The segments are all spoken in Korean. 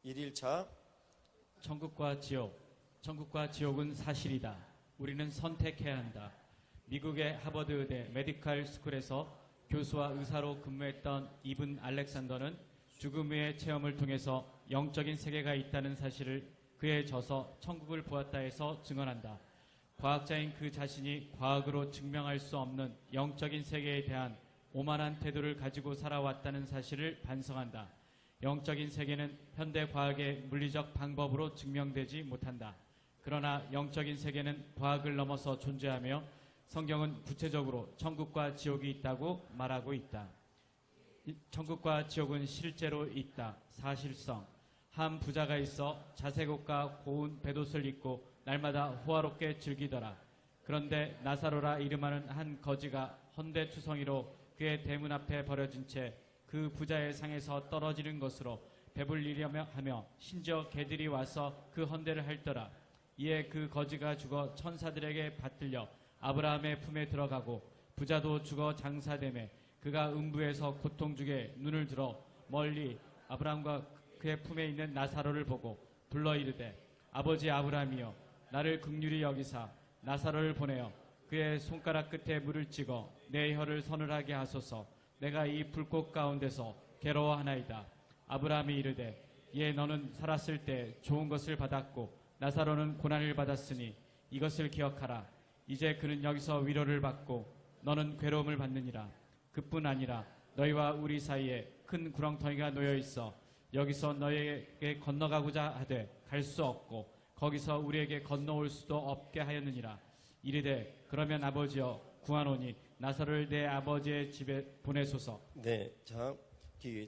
1일차 천국과 지옥. 천국과 지옥은 사실이다. 우리는 선택해야 한다. 미국의 하버드 의대 메디컬 스쿨에서 교수와 의사로 근무했던 이븐 알렉산더는 죽음 후의 체험을 통해서 영적인 세계가 있다는 사실을 그의 저서 천국을 보았다에서 증언한다. 과학자인 그 자신이 과학으로 증명할 수 없는 영적인 세계에 대한 오만한 태도를 가지고 살아왔다는 사실을 반성한다. 영적인 세계는 현대 과학의 물리적 방법으로 증명되지 못한다. 그러나 영적인 세계는 과학을 넘어서 존재하며 성경은 구체적으로 천국과 지옥이 있다고 말하고 있다. 천국과 지옥은 실제로 있다. 사실성. 한 부자가 있어 자색옷과 고운 배옷을 입고 날마다 호화롭게 즐기더라. 그런데 나사로라 이름하는 한 거지가 헌대투성이로 그의 대문 앞에 버려진 채 그 부자의 상에서 떨어지는 것으로 배불리려며 하며 심지어 개들이 와서 그 헌대를 핥더라. 이에 그 거지가 죽어 천사들에게 받들려 아브라함의 품에 들어가고 부자도 죽어 장사되매 그가 음부에서 고통중에 눈을 들어 멀리 아브라함과 그의 품에 있는 나사로를 보고 불러 이르되 아버지 아브라함이여 나를 긍휼히 여기사 나사로를 보내어 그의 손가락 끝에 물을 찍어 내 혀를 서늘하게 하소서. 내가 이 불꽃 가운데서 괴로워하나이다. 아브라함이 이르되 예 너는 살았을 때 좋은 것을 받았고 나사로는 고난을 받았으니 이것을 기억하라. 이제 그는 여기서 위로를 받고 너는 괴로움을 받느니라. 그뿐 아니라 너희와 우리 사이에 큰 구렁텅이가 놓여 있어 여기서 너희에게 건너가고자 하되 갈 수 없고 거기서 우리에게 건너올 수도 없게 하였느니라. 이르되 그러면 아버지여 구하노니 나사로를 내 아버지의 집에 보내소서. 네, 자,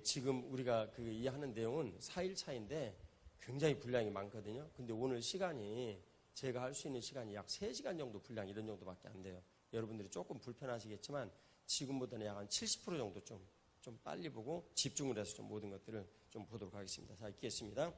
지금 우리가 이 하는 내용은 4일차인데 굉장히 분량이 많거든요. 근데 오늘 시간이 제가 할 수 있는 시간이 약 3시간 정도 분량 이런 정도밖에 안 돼요. 여러분들이 조금 불편하시겠지만 지금보다는 약 한 70% 정도 좀 빨리 보고 집중을 해서 좀 모든 것들을 좀 보도록 하겠습니다. 자, 읽겠습니다.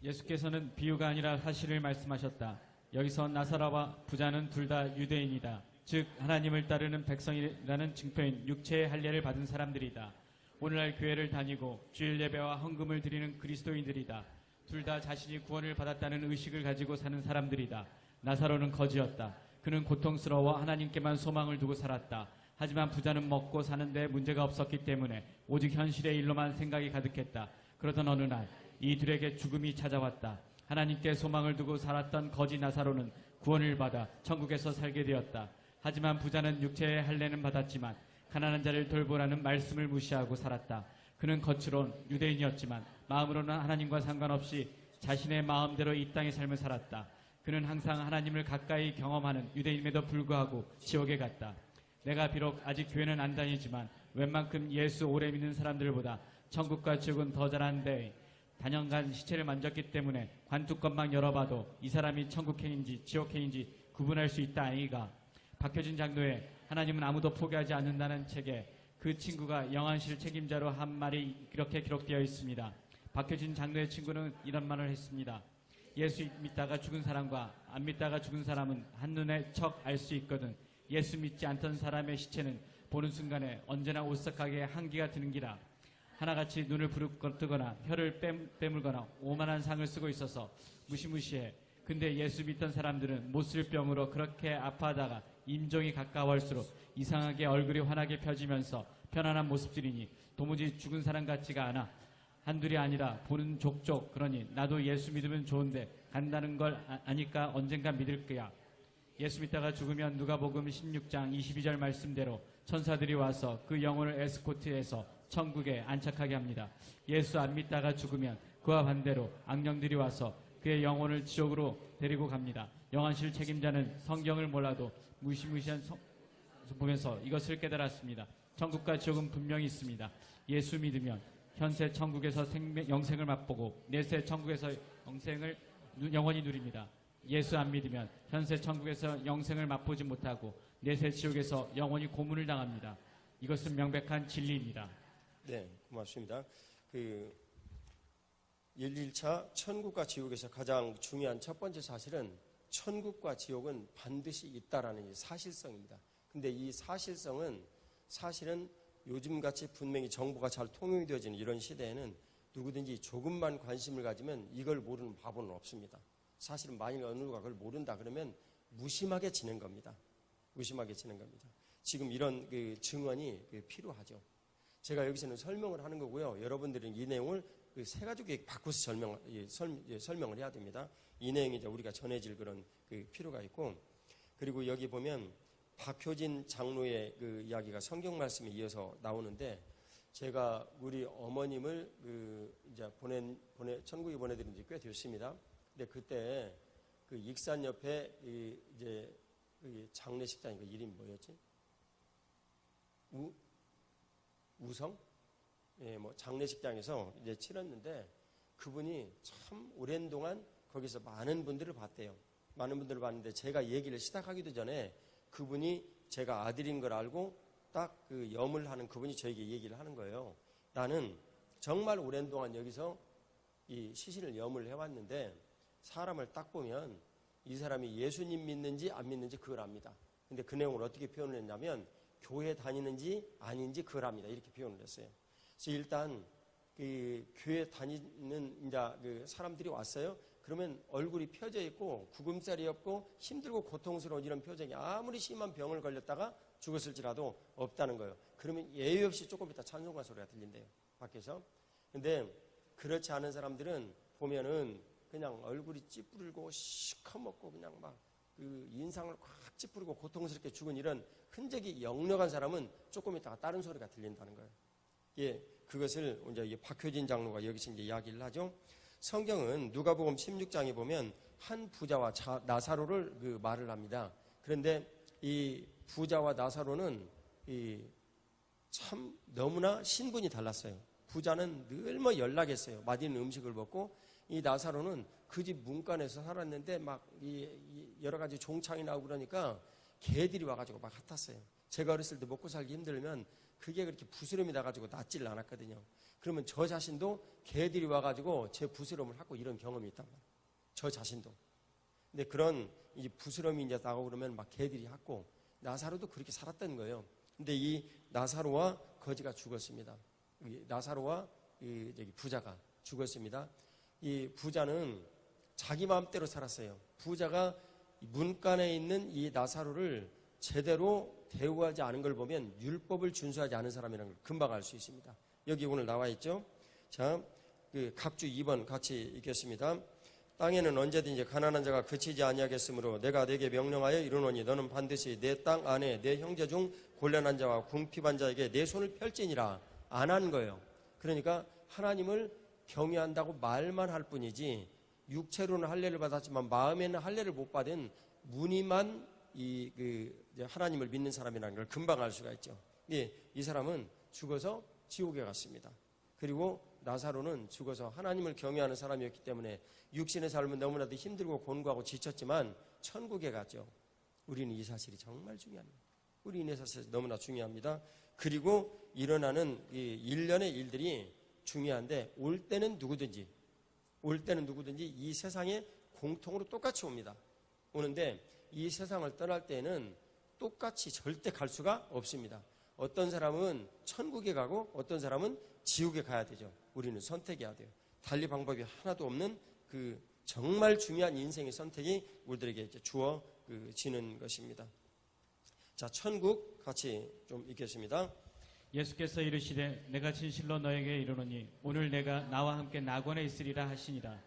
예수께서는 비유가 아니라 사실을 말씀하셨다. 여기서 나사로와 부자는 둘 다 유대인이다. 즉 하나님을 따르는 백성이라는 증표인 육체의 할례를 받은 사람들이다. 오늘날 교회를 다니고 주일 예배와 헌금을 드리는 그리스도인들이다. 둘 다 자신이 구원을 받았다는 의식을 가지고 사는 사람들이다. 나사로는 거지였다. 그는 고통스러워 하나님께만 소망을 두고 살았다. 하지만 부자는 먹고 사는데 문제가 없었기 때문에 오직 현실의 일로만 생각이 가득했다. 그러던 어느 날 이 둘에게 죽음이 찾아왔다. 하나님께 소망을 두고 살았던 거지 나사로는 구원을 받아 천국에서 살게 되었다. 하지만 부자는 육체의 할례는 받았지만 가난한 자를 돌보라는 말씀을 무시하고 살았다. 그는 겉으론 유대인이었지만 마음으로는 하나님과 상관없이 자신의 마음대로 이 땅의 삶을 살았다. 그는 항상 하나님을 가까이 경험하는 유대인임에도 불구하고 지옥에 갔다. 내가 비록 아직 교회는 안 다니지만 웬만큼 예수 오래 믿는 사람들보다 천국과 지옥은 더 잘하는데 단연간 시체를 만졌기 때문에 관뚜껑만 열어봐도 이 사람이 천국행인지 지옥행인지 구분할 수 있다 아이가. 박효진 장로의 하나님은 아무도 포기하지 않는다는 책에 그 친구가 영안실 책임자로 한 말이 이렇게 기록되어 있습니다. 박효진 장로의 친구는 이런 말을 했습니다. 예수 믿다가 죽은 사람과 안 믿다가 죽은 사람은 한눈에 척 알 수 있거든. 예수 믿지 않던 사람의 시체는 보는 순간에 언제나 오싹하게 한기가 드는 기라. 하나같이 눈을 부릅뜨거나 혀를 빼물거나 오만한 상을 쓰고 있어서 무시무시해. 근데 예수 믿던 사람들은 못 쓸 병으로 그렇게 아파하다가 임종이 가까워할수록 이상하게 얼굴이 환하게 펴지면서 편안한 모습들이니 도무지 죽은 사람 같지가 않아. 한둘이 아니라 보는 족족. 그러니 나도 예수 믿으면 좋은데 간다는 걸 아니까 언젠가 믿을 거야. 예수 믿다가 죽으면 누가복음 16장 22절 말씀대로 천사들이 와서 그 영혼을 에스코트해서 천국에 안착하게 합니다. 예수 안 믿다가 죽으면 그와 반대로 악령들이 와서 그의 영혼을 지옥으로 데리고 갑니다. 영안실 책임자는 성경을 몰라도 무시무시한 보면서 이것을 깨달았습니다. 천국과 지옥은 분명히 있습니다. 예수 믿으면 현세 천국에서 영생을 맛보고 내세 천국에서 영원히 누립니다. 예수 안 믿으면 현세 천국에서 영생을 맛보지 못하고 내세 지옥에서 영원히 고문을 당합니다. 이것은 명백한 진리입니다. 네, 고맙습니다. 1일차 천국과 지옥에서 가장 중요한 첫 번째 사실은 천국과 지옥은 반드시 있다라는 이 사실성입니다. 근데 이 사실은 요즘같이 분명히 정보가 잘 통용되어지는 이런 시대에는 누구든지 조금만 관심을 가지면 이걸 모르는 바보는 없습니다. 사실은 만일 어느 누가 그걸 모른다 그러면 무심하게 지낸 겁니다. 무심하게 지낸 겁니다. 지금 이런 그 증언이 필요하죠. 제가 여기서는 설명을 하는 거고요. 여러분들은 이 내용을 세 가지로 바꿔서 설명을 해야 됩니다. 이 내용이 이제 우리가 전해질 그런 필요가 있고, 그리고 여기 보면 박효진 장로의 그 이야기가 성경 말씀에 이어서 나오는데, 제가 우리 어머님을 이제 천국에 보내드린 지 꽤 됐습니다. 근데 그때 그 익산 옆에 이제 장례식장, 그 이름이 뭐였지? 우성? 예, 뭐 장례식장에서 이제 치렀는데, 그분이 참 오랜 동안 거기서 많은 분들을 봤대요. 많은 분들을 봤는데, 제가 얘기를 시작하기도 전에 그분이 제가 아들인 걸 알고 딱 그 염을 하는 그분이 저에게 얘기를 하는 거예요. 나는 정말 오랜 동안 여기서 이 시신을 염을 해왔는데, 사람을 딱 보면 이 사람이 예수님 믿는지 안 믿는지 그걸 압니다. 근데 그 내용을 어떻게 표현을 했냐면, 교회 다니는지 아닌지 그걸 압니다. 이렇게 표현을 했어요. 그래서 일단 그 교회 다니는 이제 그 사람들이 왔어요. 그러면 얼굴이 펴져 있고 구금살이 없고 힘들고 고통스러운 이런 표정이, 아무리 심한 병을 걸렸다가 죽었을지라도 없다는 거예요. 그러면 예의 없이 조금 이따 찬송가 소리가 들린대요, 밖에서. 근데 그렇지 않은 사람들은 보면은 그냥 얼굴이 찌푸리고 시커멓고 그냥 막 그 인상을 꽉 찌푸리고 고통스럽게 죽은 이런 흔적이 역력한 사람은 조금 있다가 다른 소리가 들린다는 거예요. 예, 그것을 이제 박효진 장로가 여기서 이제 이야기를 하죠. 성경은 누가복음 16장에 보면 한 부자와 나사로를 그 말을 합니다. 그런데 이 부자와 나사로는 참 너무나 신분이 달랐어요. 부자는 늘 뭐 연락했어요. 맛있는 음식을 먹고, 이 나사로는 그 집 문간에서 살았는데 막 여러 가지 종창이 나오고 그러니까 개들이 와가지고 막 핫았어요. 제가 어렸을 때 먹고 살기 힘들면 그게 그렇게 부스럼이 나가지고 낫지를 않았거든요. 그러면 저 자신도 개들이 와가지고 제 부스럼을 하고 이런 경험이 있단 말이에요. 저 자신도. 근데 그런 이제 부스럼이 이제 나가고 그러면 막 개들이 핫고, 나사로도 그렇게 살았던 거예요. 근데 이 나사로와 거지가 죽었습니다. 나사로와 이 부자가 죽었습니다. 이 부자는 자기 마음대로 살았어요. 부자가 문간에 있는 이 나사로를 제대로 대우하지 않은 걸 보면 율법을 준수하지 않은 사람이라는 걸 금방 알 수 있습니다. 여기 오늘 나와 있죠. 자, 그 각주 2번 같이 읽겠습니다. 땅에는 언제든지 가난한 자가 그치지 아니하겠으므로 내가 네게 명령하여 이르노니 너는 반드시 내 땅 안에 내 형제 중 곤란한 자와 궁핍한 자에게 내 손을 펼지니라. 안 한 거예요. 그러니까 하나님을 경외한다고 말만 할 뿐이지, 육체로는 할례를 받았지만 마음에는 할례를 못 받은 무늬만 하나님을 믿는 사람이라는 걸 금방 알 수가 있죠. 예, 이 사람은 죽어서 지옥에 갔습니다. 그리고 나사로는 죽어서 하나님을 경외하는 사람이었기 때문에 육신의 삶은 너무나도 힘들고 곤고하고 지쳤지만 천국에 갔죠. 우리는 이 사실이 정말 중요합니다. 우리 이 사실이 너무나 중요합니다. 그리고 일어나는 이 일련의 일들이 중요한데, 올 때는 누구든지 이 세상에 공통으로 똑같이 옵니다. 오는데 이 세상을 떠날 때는 똑같이 절대 갈 수가 없습니다. 어떤 사람은 천국에 가고 어떤 사람은 지옥에 가야 되죠. 우리는 선택해야 돼요. 달리 방법이 하나도 없는 그 정말 중요한 인생의 선택이 우리들에게 이제 주어지는 것입니다. 자, 천국 같이 좀 읽겠습니다. 예수께서 이르시되 내가 진실로 너에게 이르노니 오늘 내가 나와 함께 낙원에 있으리라 하시니라.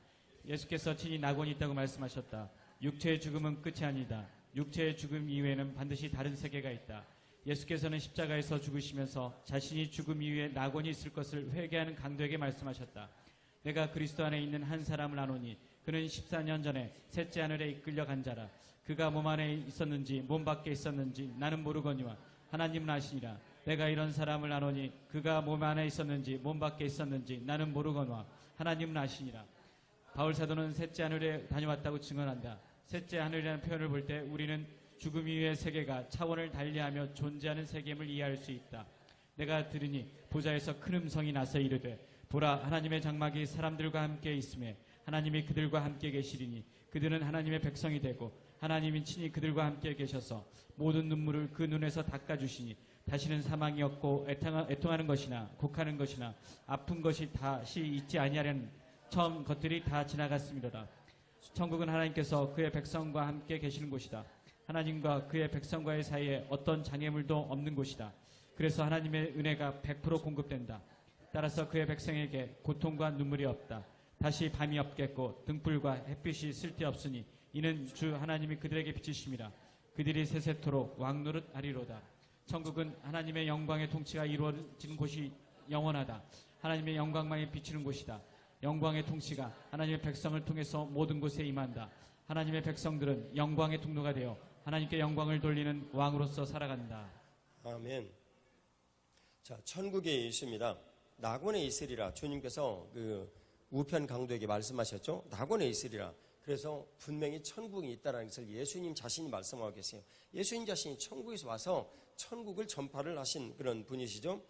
예수께서 친히 낙원이 있다고 말씀하셨다. 육체의 죽음은 끝이 아니다. 육체의 죽음 이후에는 반드시 다른 세계가 있다. 예수께서는 십자가에서 죽으시면서 자신이 죽음 이후에 낙원이 있을 것을 회개하는 강도에게 말씀하셨다. 내가 그리스도 안에 있는 한 사람을 아노니 그는 14년 전에 셋째 하늘에 이끌려 간 자라. 그가 몸 안에 있었는지 몸 밖에 있었는지 나는 모르거니와 하나님은 아시니라. 내가 이런 사람을 아노니 그가 몸 안에 있었는지 몸 밖에 있었는지 나는 모르거니와 하나님은 아시니라. 바울 사도는 셋째 하늘에 다녀왔다고 증언한다. 셋째 하늘이라는 표현을 볼 때 우리는 죽음 이후의 세계가 차원을 달리하며 존재하는 세계임을 이해할 수 있다. 내가 들으니 보좌에서 큰 음성이 나서 이르되 보라, 하나님의 장막이 사람들과 함께 있음에 하나님이 그들과 함께 계시리니 그들은 하나님의 백성이 되고 하나님이 친히 그들과 함께 계셔서 모든 눈물을 그 눈에서 닦아주시니 다시는 사망이 없고 애통하는 것이나 곡하는 것이나 아픈 것이 다시 있지 아니하려는 처음 것들이 다 지나갔음이로다. 천국은 하나님께서 그의 백성과 함께 계시는 곳이다. 하나님과 그의 백성과의 사이에 어떤 장애물도 없는 곳이다. 그래서 하나님의 은혜가 100% 공급된다. 따라서 그의 백성에게 고통과 눈물이 없다. 다시 밤이 없겠고 등불과 햇빛이 쓸데없으니 이는 주 하나님이 그들에게 비치심이라. 그들이 세세토록 왕노릇 하리로다. 천국은 하나님의 영광의 통치가 이루어지는 곳이 영원하다. 하나님의 영광만이 비치는 곳이다. 영광의 통치가 하나님의 백성을 통해서 모든 곳에 임한다. 하나님의 백성들은 영광의 통로가 되어 하나님께 영광을 돌리는 왕으로서 살아간다. 아멘. 자, 천국에 있습니다. 낙원에 있으리라. 주님께서 그 우편 강도에게 말씀하셨죠. 낙원에 있으리라. 그래서 분명히 천국이 있다는 것을 예수님 자신이 말씀하고 계세요. 예수님 자신이 천국에서 와서 천국을 전파를 하신 그런 분이시죠.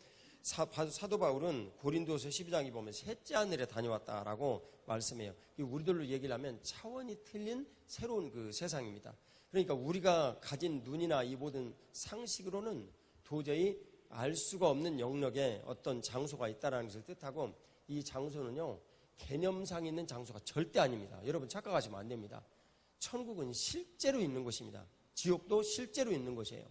사도 바울은 고린도서 12장에 보면 셋째 하늘에 다녀왔다라고 말씀해요. 우리들로 얘기를 하면 차원이 틀린 새로운 그 세상입니다. 그러니까 우리가 가진 눈이나 이 모든 상식으로는 도저히 알 수가 없는 영역에 어떤 장소가 있다는 것을 뜻하고, 이 장소는요 개념상 있는 장소가 절대 아닙니다. 여러분 착각하시면 안 됩니다. 천국은 실제로 있는 곳입니다. 지옥도 실제로 있는 곳이에요.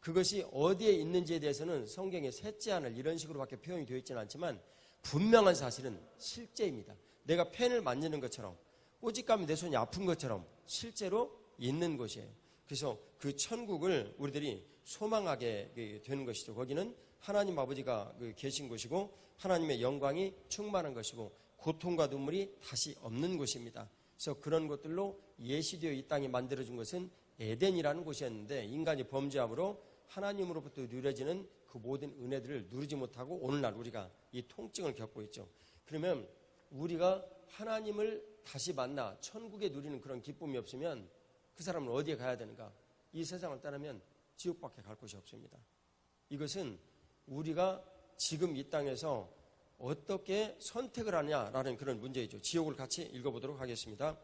그것이 어디에 있는지에 대해서는 성경에 셋째 하늘 이런 식으로밖에 표현이 되어 있지는 않지만 분명한 사실은 실제입니다. 내가 펜을 만지는 것처럼, 꼬집감이 내 손이 아픈 것처럼 실제로 있는 곳이에요. 그래서 그 천국을 우리들이 소망하게 되는 것이죠. 거기는 하나님 아버지가 계신 곳이고 하나님의 영광이 충만한 것이고 고통과 눈물이 다시 없는 곳입니다. 그래서 그런 것들로 예시되어 이 땅에 만들어진 것은 에덴이라는 곳이었는데, 인간이 범죄함으로 하나님으로부터 누려지는 그 모든 은혜들을 누리지 못하고 오늘날 우리가 이 통증을 겪고 있죠. 그러면 우리가 하나님을 다시 만나 천국에 누리는 그런 기쁨이 없으면 그 사람은 어디에 가야 되는가? 이 세상을 떠나면 지옥밖에 갈 곳이 없습니다. 이것은 우리가 지금 이 땅에서 어떻게 선택을 하냐라는 그런 문제이죠. 지옥을 같이 읽어보도록 하겠습니다.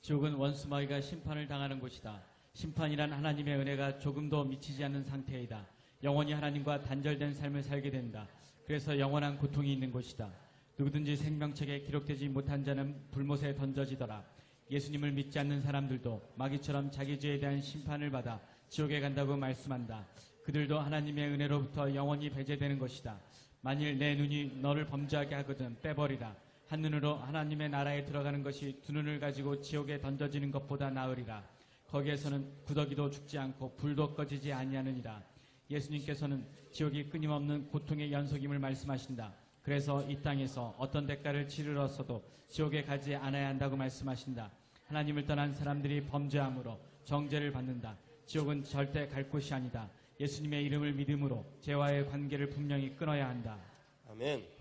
지옥은 원수마귀가 심판을 당하는 곳이다. 심판이란 하나님의 은혜가 조금도 미치지 않는 상태이다. 영원히 하나님과 단절된 삶을 살게 된다. 그래서 영원한 고통이 있는 곳이다. 누구든지 생명책에 기록되지 못한 자는 불못에 던져지더라. 예수님을 믿지 않는 사람들도 마귀처럼 자기 죄에 대한 심판을 받아 지옥에 간다고 말씀한다. 그들도 하나님의 은혜로부터 영원히 배제되는 것이다. 만일 내 눈이 너를 범죄하게 하거든 빼버리라. 한 눈으로 하나님의 나라에 들어가는 것이 두 눈을 가지고 지옥에 던져지는 것보다 나으리라. 거기에서는 구더기도 죽지 않고 불도 꺼지지 아니하느니라. 예수님께서는 지옥이 끊임없는 고통의 연속임을 말씀하신다. 그래서 이 땅에서 어떤 대가를 치르렀어도 지옥에 가지 않아야 한다고 말씀하신다. 하나님을 떠난 사람들이 범죄함으로 정죄를 받는다. 지옥은 절대 갈 곳이 아니다. 예수님의 이름을 믿음으로 죄와의 관계를 분명히 끊어야 한다. 아멘.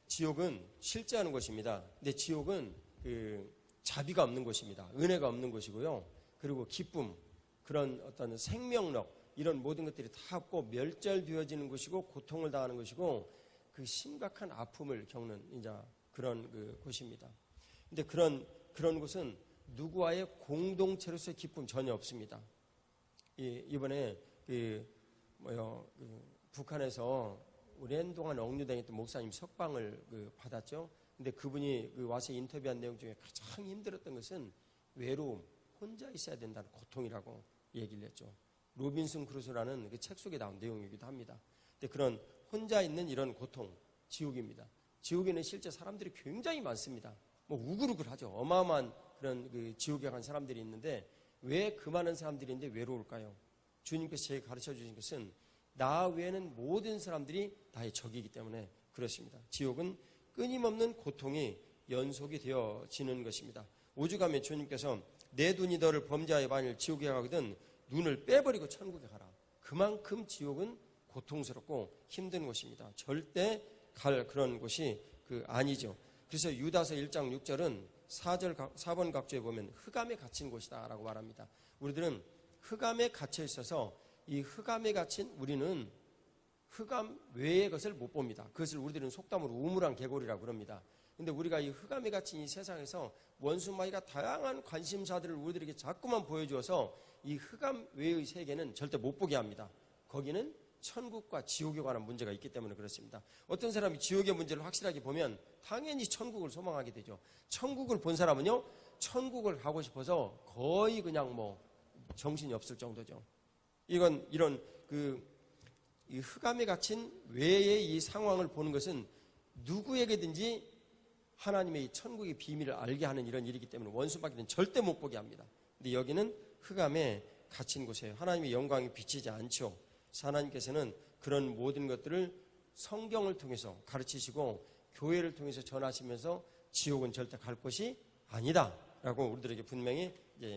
지옥은 실제하는 곳입니다. 근데 지옥은 자비가 없는 곳입니다. 은혜가 없는 곳이고요. 그리고 기쁨, 그런 어떤 생명력, 이런 모든 것들이 다 없고 멸절되어지는 곳이고 고통을 당하는 것이고 그 심각한 아픔을 겪는 이제 그런 곳입니다. 근데 그런 곳은 누구와의 공동체로서의 기쁨 전혀 없습니다. 이번에 북한에서 오랜 동안 억류당했던 목사님 석방을 받았죠. 근데 그분이 와서 인터뷰한 내용 중에 가장 힘들었던 것은 외로움, 혼자 있어야 된다는 고통이라고 얘기를 했죠. 로빈슨 크루소라는 그 책 속에 나온 내용이기도 합니다. 근데 그런 혼자 있는 이런 고통, 지옥입니다. 지옥에는 실제 사람들이 굉장히 많습니다. 뭐 우글우글하죠. 어마어마한 그런 지옥에 간 사람들이 있는데 왜 그 많은 사람들인데 외로울까요? 주님께서 제게 가르쳐 주신 것은 나 외에는 모든 사람들이 나의 적이기 때문에 그렇습니다. 지옥은 끊임없는 고통이 연속이 되어지는 것입니다. 오죽하면 주님께서 내 눈이 너를 범죄하여 만일 지옥에 가거든 눈을 빼버리고 천국에 가라. 그만큼 지옥은 고통스럽고 힘든 곳입니다. 절대 갈 그런 곳이 아니죠. 그래서 유다서 1장 6절은 4번 각주에 보면 흑암에 갇힌 곳이다 라고 말합니다. 우리들은 흑암에 갇혀 있어서 이 흑암에 갇힌 우리는 흑암 외의 것을 못 봅니다. 그것을 우리들은 속담으로 우물안 개골이라고 그럽니다. 근데 우리가 이 흑암에 갇힌 이 세상에서 원수마귀가 다양한 관심사들을 우리들에게 자꾸만 보여주어서 이 흑암 외의 세계는 절대 못 보게 합니다. 거기는 천국과 지옥에 관한 문제가 있기 때문에 그렇습니다. 어떤 사람이 지옥의 문제를 확실하게 보면 당연히 천국을 소망하게 되죠. 천국을 본 사람은요, 천국을 가고 싶어서 거의 그냥 정신이 없을 정도죠. 이런 이 흑암에 갇힌 외의 이 상황을 보는 것은 누구에게든지 하나님의 이 천국의 비밀을 알게 하는 이런 일이기 때문에 원수마귀는 절대 못 보게 합니다. 근데 여기는 흑암에 갇힌 곳이에요. 하나님의 영광이 비치지 않죠. 하나님께서는 그런 모든 것들을 성경을 통해서 가르치시고 교회를 통해서 전하시면서 지옥은 절대 갈 곳이 아니다 라고 우리들에게 분명히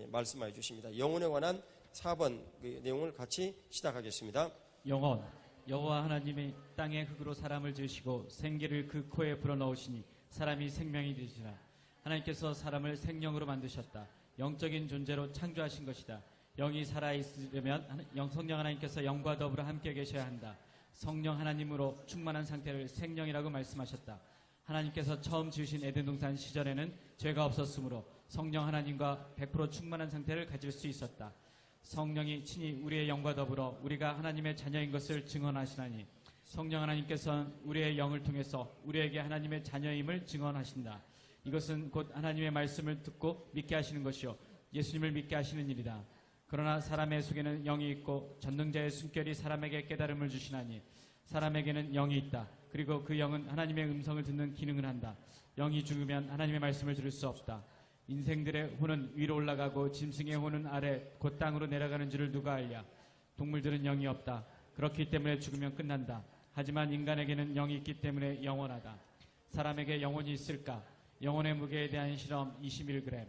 말씀해 주십니다. 영혼에 관한 4번 그 내용을 같이 시작하겠습니다. 영혼, 여호와 하나님이 땅의 흙으로 사람을 지으시고 생기를 그 코에 불어넣으시니 사람이 생명이 되시라. 하나님께서 사람을 생명으로 만드셨다. 영적인 존재로 창조하신 것이다. 영이 살아있으려면 성령 하나님께서 영과 더불어 함께 계셔야 한다. 성령 하나님으로 충만한 상태를 생명이라고 말씀하셨다. 하나님께서 처음 지으신 에덴 동산 시절에는 죄가 없었으므로 성령 하나님과 100% 충만한 상태를 가질 수 있었다. 성령이 친히 우리의 영과 더불어 우리가 하나님의 자녀인 것을 증언하시나니 성령 하나님께서는 우리의 영을 통해서 우리에게 하나님의 자녀임을 증언하신다. 이것은 곧 하나님의 말씀을 듣고 믿게 하시는 것이요 예수님을 믿게 하시는 일이다. 그러나 사람의 속에는 영이 있고 전능자의 숨결이 사람에게 깨달음을 주시나니 사람에게는 영이 있다. 그리고 그 영은 하나님의 음성을 듣는 기능을 한다. 영이 죽으면 하나님의 말씀을 들을 수 없다. 인생들의 혼은 위로 올라가고 짐승의 혼은 아래 곧 땅으로 내려가는 줄을 누가 알랴. 동물들은 영이 없다. 그렇기 때문에 죽으면 끝난다. 하지만 인간에게는 영이 있기 때문에 영원하다. 사람에게 영혼이 있을까? 영혼의 무게에 대한 실험 21g.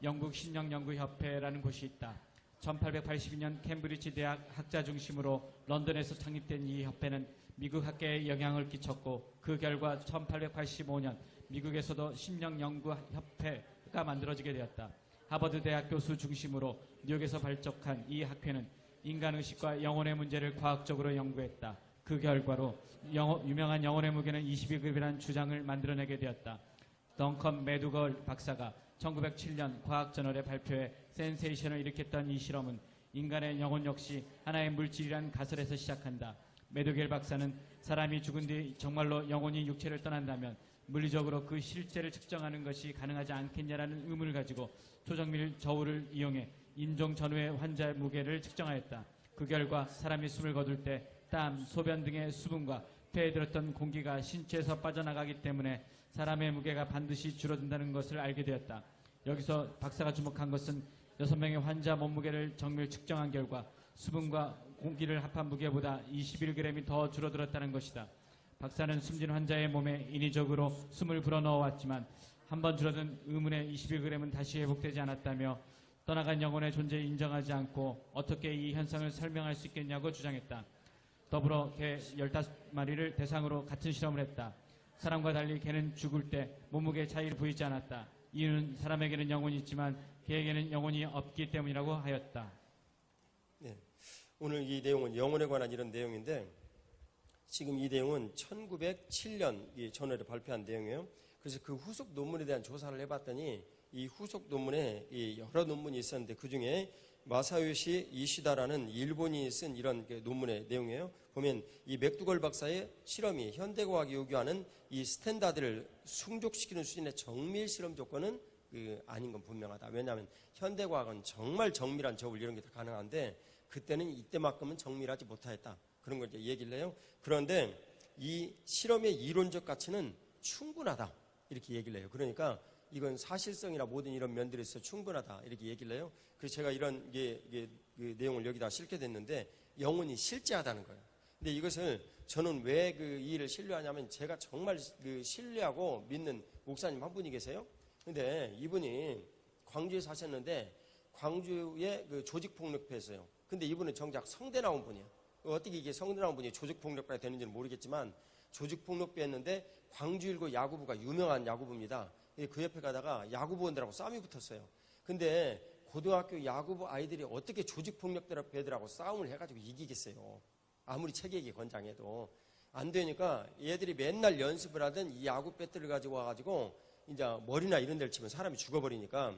영국 신령연구협회라는 곳이 있다. 1882년 캠브리지 대학 학자 중심으로 런던에서 창립된 이 협회는 미국 학계에 영향을 끼쳤고 그 결과 1885년 미국에서도 신령연구협회가 만들어지게 되었다. 하버드 대학 교수 중심으로 뉴욕에서 발족한 이 학회는 인간의식과 영혼의 문제를 과학적으로 연구했다. 그 결과로 유명한 영혼의 무게는 22g이라는 주장을 만들어내게 되었다. 덩컨 매두걸 박사가 1907년 과학저널에 발표해 센세이션을 일으켰던 이 실험은 인간의 영혼 역시 하나의 물질이란 가설에서 시작한다. 매두겔 박사는 사람이 죽은 뒤 정말로 영혼이 육체를 떠난다면 물리적으로 그 실제를 측정하는 것이 가능하지 않겠냐라는 의문을 가지고 초정밀 저울을 이용해 임종 전후의 환자의 무게를 측정하였다. 그 결과 사람이 숨을 거둘 때 땀, 소변 등의 수분과 폐에 들었던 공기가 신체에서 빠져나가기 때문에 사람의 무게가 반드시 줄어든다는 것을 알게 되었다. 여기서 박사가 주목한 것은 6명의 환자 몸무게를 정밀 측정한 결과 수분과 공기를 합한 무게보다 21g이 더 줄어들었다는 것이다. 박사는 숨진 환자의 몸에 인위적으로 숨을 불어넣어 왔지만 한 번 줄어든 의문의 21g은 다시 회복되지 않았다며 떠나간 영혼의 존재를 인정하지 않고 어떻게 이 현상을 설명할 수 있겠냐고 주장했다. 더불어 개 15마리를 대상으로 같은 실험을 했다. 사람과 달리 개는 죽을 때 몸무게 차이를 보이지 않았다. 이유는 사람에게는 영혼이 있지만 개에게는 영혼이 없기 때문이라고 하였다. 네, 오늘 이 내용은 영혼에 관한 이런 내용인데 지금 이 내용은 1907년 이 전월에 발표한 내용이에요. 그래서 그 후속 논문에 대한 조사를 해봤더니 이 후속 논문에 여러 논문이 있었는데 그 중에 마사요시 이시다라는 일본인이 쓴 이런 논문의 내용이에요. 보면 이 맥두걸 박사의 실험이 현대과학이 요구하는 이 스탠다드를 충족시키는 수준의 정밀 실험 조건은 아닌 건 분명하다. 왜냐하면 현대과학은 정말 정밀한 저울 이런 게 다 가능한데 그때는 이때만큼은 정밀하지 못하였다. 그런 걸 이제 얘기를 해요. 그런데 이 실험의 이론적 가치는 충분하다. 이렇게 얘기를 해요. 그러니까 이건 사실성이나 모든 이런 면들에 있어서 충분하다. 이렇게 얘기를 해요. 그래서 제가 이런 그 내용을 여기다 실게 됐는데 영혼이 실제하다는 거예요. 근데 이것을 저는 왜 이 일을 신뢰하냐면 제가 정말 신뢰하고 믿는 목사님 한 분이 계세요. 근데 이분이 광주에 사셨는데 광주에 조직폭력배였어요. 근데 이분은 정작 성대 나온 분이에요. 어떻게 이게 성대 나온 분이 조직폭력배가 되는지는 모르겠지만 조직폭력배였는데 광주일고 야구부가 유명한 야구부입니다. 그 옆에 가다가 야구부원들하고 싸움이 붙었어요. 근데 고등학교 야구부 아이들이 어떻게 조직폭력배들하고 싸움을 해가지고 이기겠어요. 아무리 체계가 건장해도. 안 되니까 얘들이 맨날 연습을 하던 이 야구 배트를 가지고 와가지고 이제 머리나 이런 데를 치면 사람이 죽어버리니까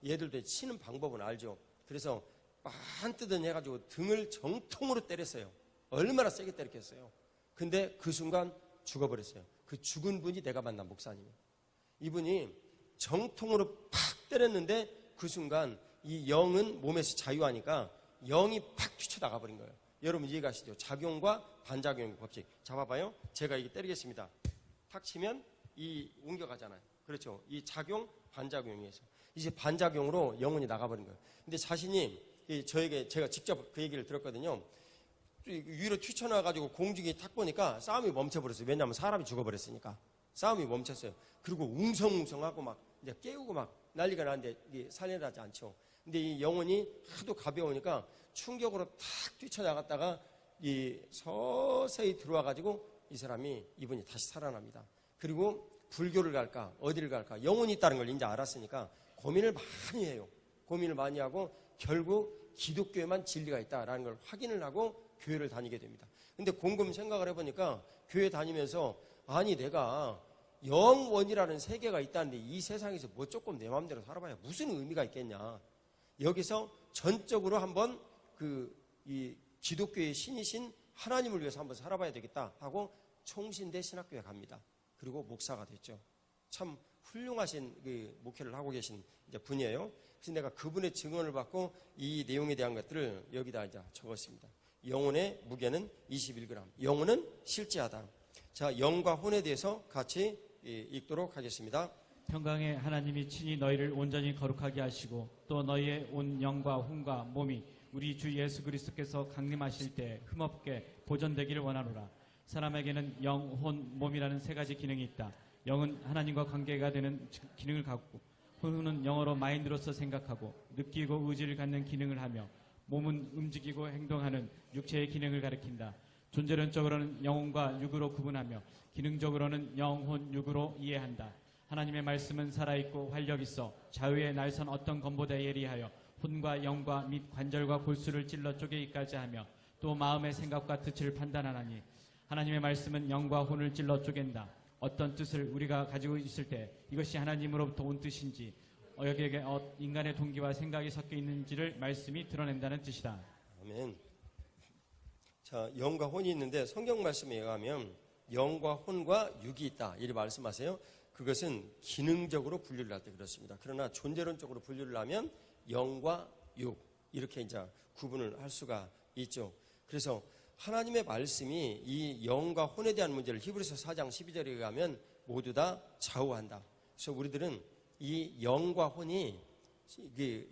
얘들도 치는 방법은 알죠. 그래서 반뜨던 해가지고 등을 정통으로 때렸어요. 얼마나 세게 때렸겠어요. 근데 그 순간 죽어버렸어요. 그 죽은 분이 내가 만난 목사님이에요. 이분이 정통으로 팍 때렸는데 그 순간 이 영은 몸에서 자유하니까 영이 팍 뛰쳐나가버린 거예요. 여러분 이해가시죠? 작용과 반작용의 법칙. 잡아봐요. 제가 이게 때리겠습니다. 탁 치면 이 옮겨가잖아요. 그렇죠? 이 작용, 반작용에서 이제 반작용으로 영혼이 나가버린 거예요. 근데 자신이 저에게 제가 직접 그 얘기를 들었거든요. 위로 튀쳐나와가지고 공중에 탁 보니까 싸움이 멈춰버렸어요. 왜냐하면 사람이 죽어버렸으니까. 싸움이 멈췄어요. 그리고 웅성웅성하고 막 이제 깨우고 막 난리가 나는데 살려나지 않죠. 근데 이 영혼이 하도 가벼우니까 충격으로 탁 뛰쳐나갔다가 이 서서히 들어와가지고 이분이 다시 살아납니다. 그리고 불교를 갈까 어디를 갈까 영혼이 있다는 걸 이제 알았으니까 고민을 많이 해요. 고민을 많이 하고 결국 기독교에만 진리가 있다라는 걸 확인을 하고 교회를 다니게 됩니다. 근데 곰곰 생각을 해보니까 교회 다니면서 아니 내가 영원이라는 세계가 있다는데 이 세상에서 뭐 조금 내 마음대로 살아봐야 무슨 의미가 있겠냐. 여기서 전적으로 한번 이 기독교의 신이신 하나님을 위해서 한번 살아봐야 되겠다 하고 총신대 신학교에 갑니다. 그리고 목사가 됐죠. 참 훌륭하신 목회를 하고 계신 분이에요. 그래서 내가 그분의 증언을 받고 이 내용에 대한 것들을 여기다 이제 적었습니다. 영혼의 무게는 21g. 영혼은 실제하다. 자, 영과 혼에 대해서 같이 읽도록 하겠습니다. 평강의 하나님이 친히 너희를 온전히 거룩하게 하시고 또 너희의 온 영과 혼과 몸이 우리 주 예수 그리스도께서 강림하실 때 흠없게 보존되기를 원하노라. 사람에게는 영, 혼, 몸이라는 세 가지 기능이 있다. 영은 하나님과 관계가 되는 기능을 갖고 혼은 영어로 마인드로서 생각하고 느끼고 의지를 갖는 기능을 하며 몸은 움직이고 행동하는 육체의 기능을 가리킨다. 존재론적으로는 영혼과 육으로 구분하며 기능적으로는 영, 혼, 육으로 이해한다. 하나님의 말씀은 살아있고 활력있어 좌우의 날선 어떤 검보다 예리하여 혼과 영과 및 관절과 골수를 찔러 쪼개기까지 하며 또 마음의 생각과 뜻을 판단하나니 하나님의 말씀은 영과 혼을 찔러 쪼갠다. 어떤 뜻을 우리가 가지고 있을 때 이것이 하나님으로부터 온 뜻인지 여기에 인간의 동기와 생각이 섞여 있는지를 말씀이 드러낸다는 뜻이다. 아멘. 자, 영과 혼이 있는데 성경 말씀에 의하면 영과 혼과 육이 있다 이렇게 말씀하세요. 그것은 기능적으로 분류를 할 때 그렇습니다. 그러나 존재론적으로 분류를 하면 영과 육 이렇게 이제 구분을 할 수가 있죠. 그래서 하나님의 말씀이 이 영과 혼에 대한 문제를 히브리서 4장 12절에 가면 모두 다 좌우한다. 그래서 우리들은 이 영과 혼이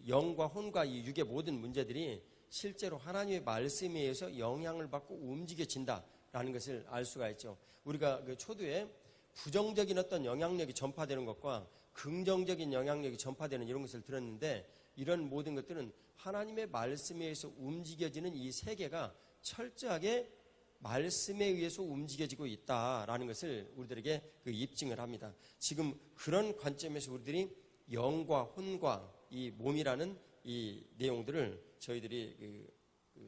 영과 혼과 이 육의 모든 문제들이 실제로 하나님의 말씀에 의해서 영향을 받고 움직여진다라는 것을 알 수가 있죠. 우리가 초두에 부정적인 어떤 영향력이 전파되는 것과 긍정적인 영향력이 전파되는 이런 것을 들었는데 이런 모든 것들은 하나님의 말씀에 의해서 움직여지는 이 세계가 철저하게 말씀에 의해서 움직여지고 있다라는 것을 우리들에게 입증을 합니다. 지금 그런 관점에서 우리들이 영과 혼과 이 몸이라는 이 내용들을 저희들이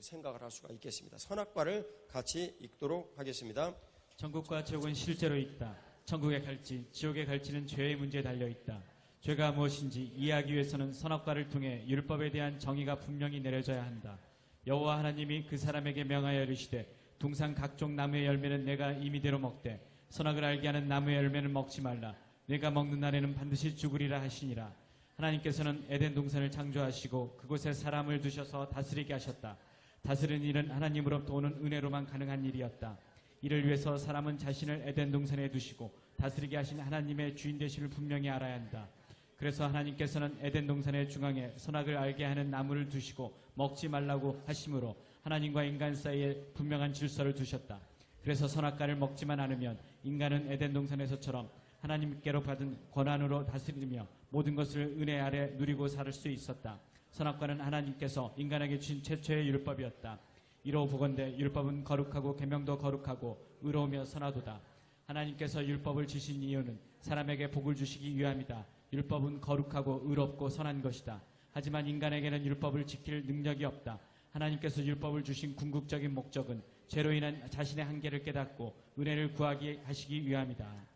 생각을 할 수가 있겠습니다. 선악과를 같이 읽도록 하겠습니다. 천국과 지옥은 실제로 있다. 천국의 갈지, 지옥의 갈지는 죄의 문제에 달려있다. 죄가 무엇인지 이해하기 위해서는 선악과를 통해 율법에 대한 정의가 분명히 내려져야 한다. 여호와 하나님이 그 사람에게 명하여 이르시되 동산 각종 나무의 열매는 내가 임의대로 먹되 선악을 알게 하는 나무의 열매는 먹지 말라. 내가 먹는 날에는 반드시 죽으리라 하시니라. 하나님께서는 에덴 동산을 창조하시고 그곳에 사람을 두셔서 다스리게 하셨다. 다스리는 일은 하나님으로부터 오는 은혜로만 가능한 일이었다. 이를 위해서 사람은 자신을 에덴 동산에 두시고 다스리게 하신 하나님의 주인 되심을 분명히 알아야 한다. 그래서 하나님께서는 에덴 동산의 중앙에 선악을 알게 하는 나무를 두시고 먹지 말라고 하심으로 하나님과 인간 사이에 분명한 질서를 두셨다. 그래서 선악과를 먹지만 않으면 인간은 에덴 동산에서처럼 하나님께로 받은 권한으로 다스리며 모든 것을 은혜 아래 누리고 살 수 있었다. 선악과는 하나님께서 인간에게 주신 최초의 율법이었다. 이로 보건대 율법은 거룩하고 계명도 거룩하고 의로우며 선하도다. 하나님께서 율법을 주신 이유는 사람에게 복을 주시기 위함이다. 율법은 거룩하고 의롭고 선한 것이다. 하지만 인간에게는 율법을 지킬 능력이 없다. 하나님께서 율법을 주신 궁극적인 목적은 죄로 인한 자신의 한계를 깨닫고 은혜를 구하게 하시기 위함이다.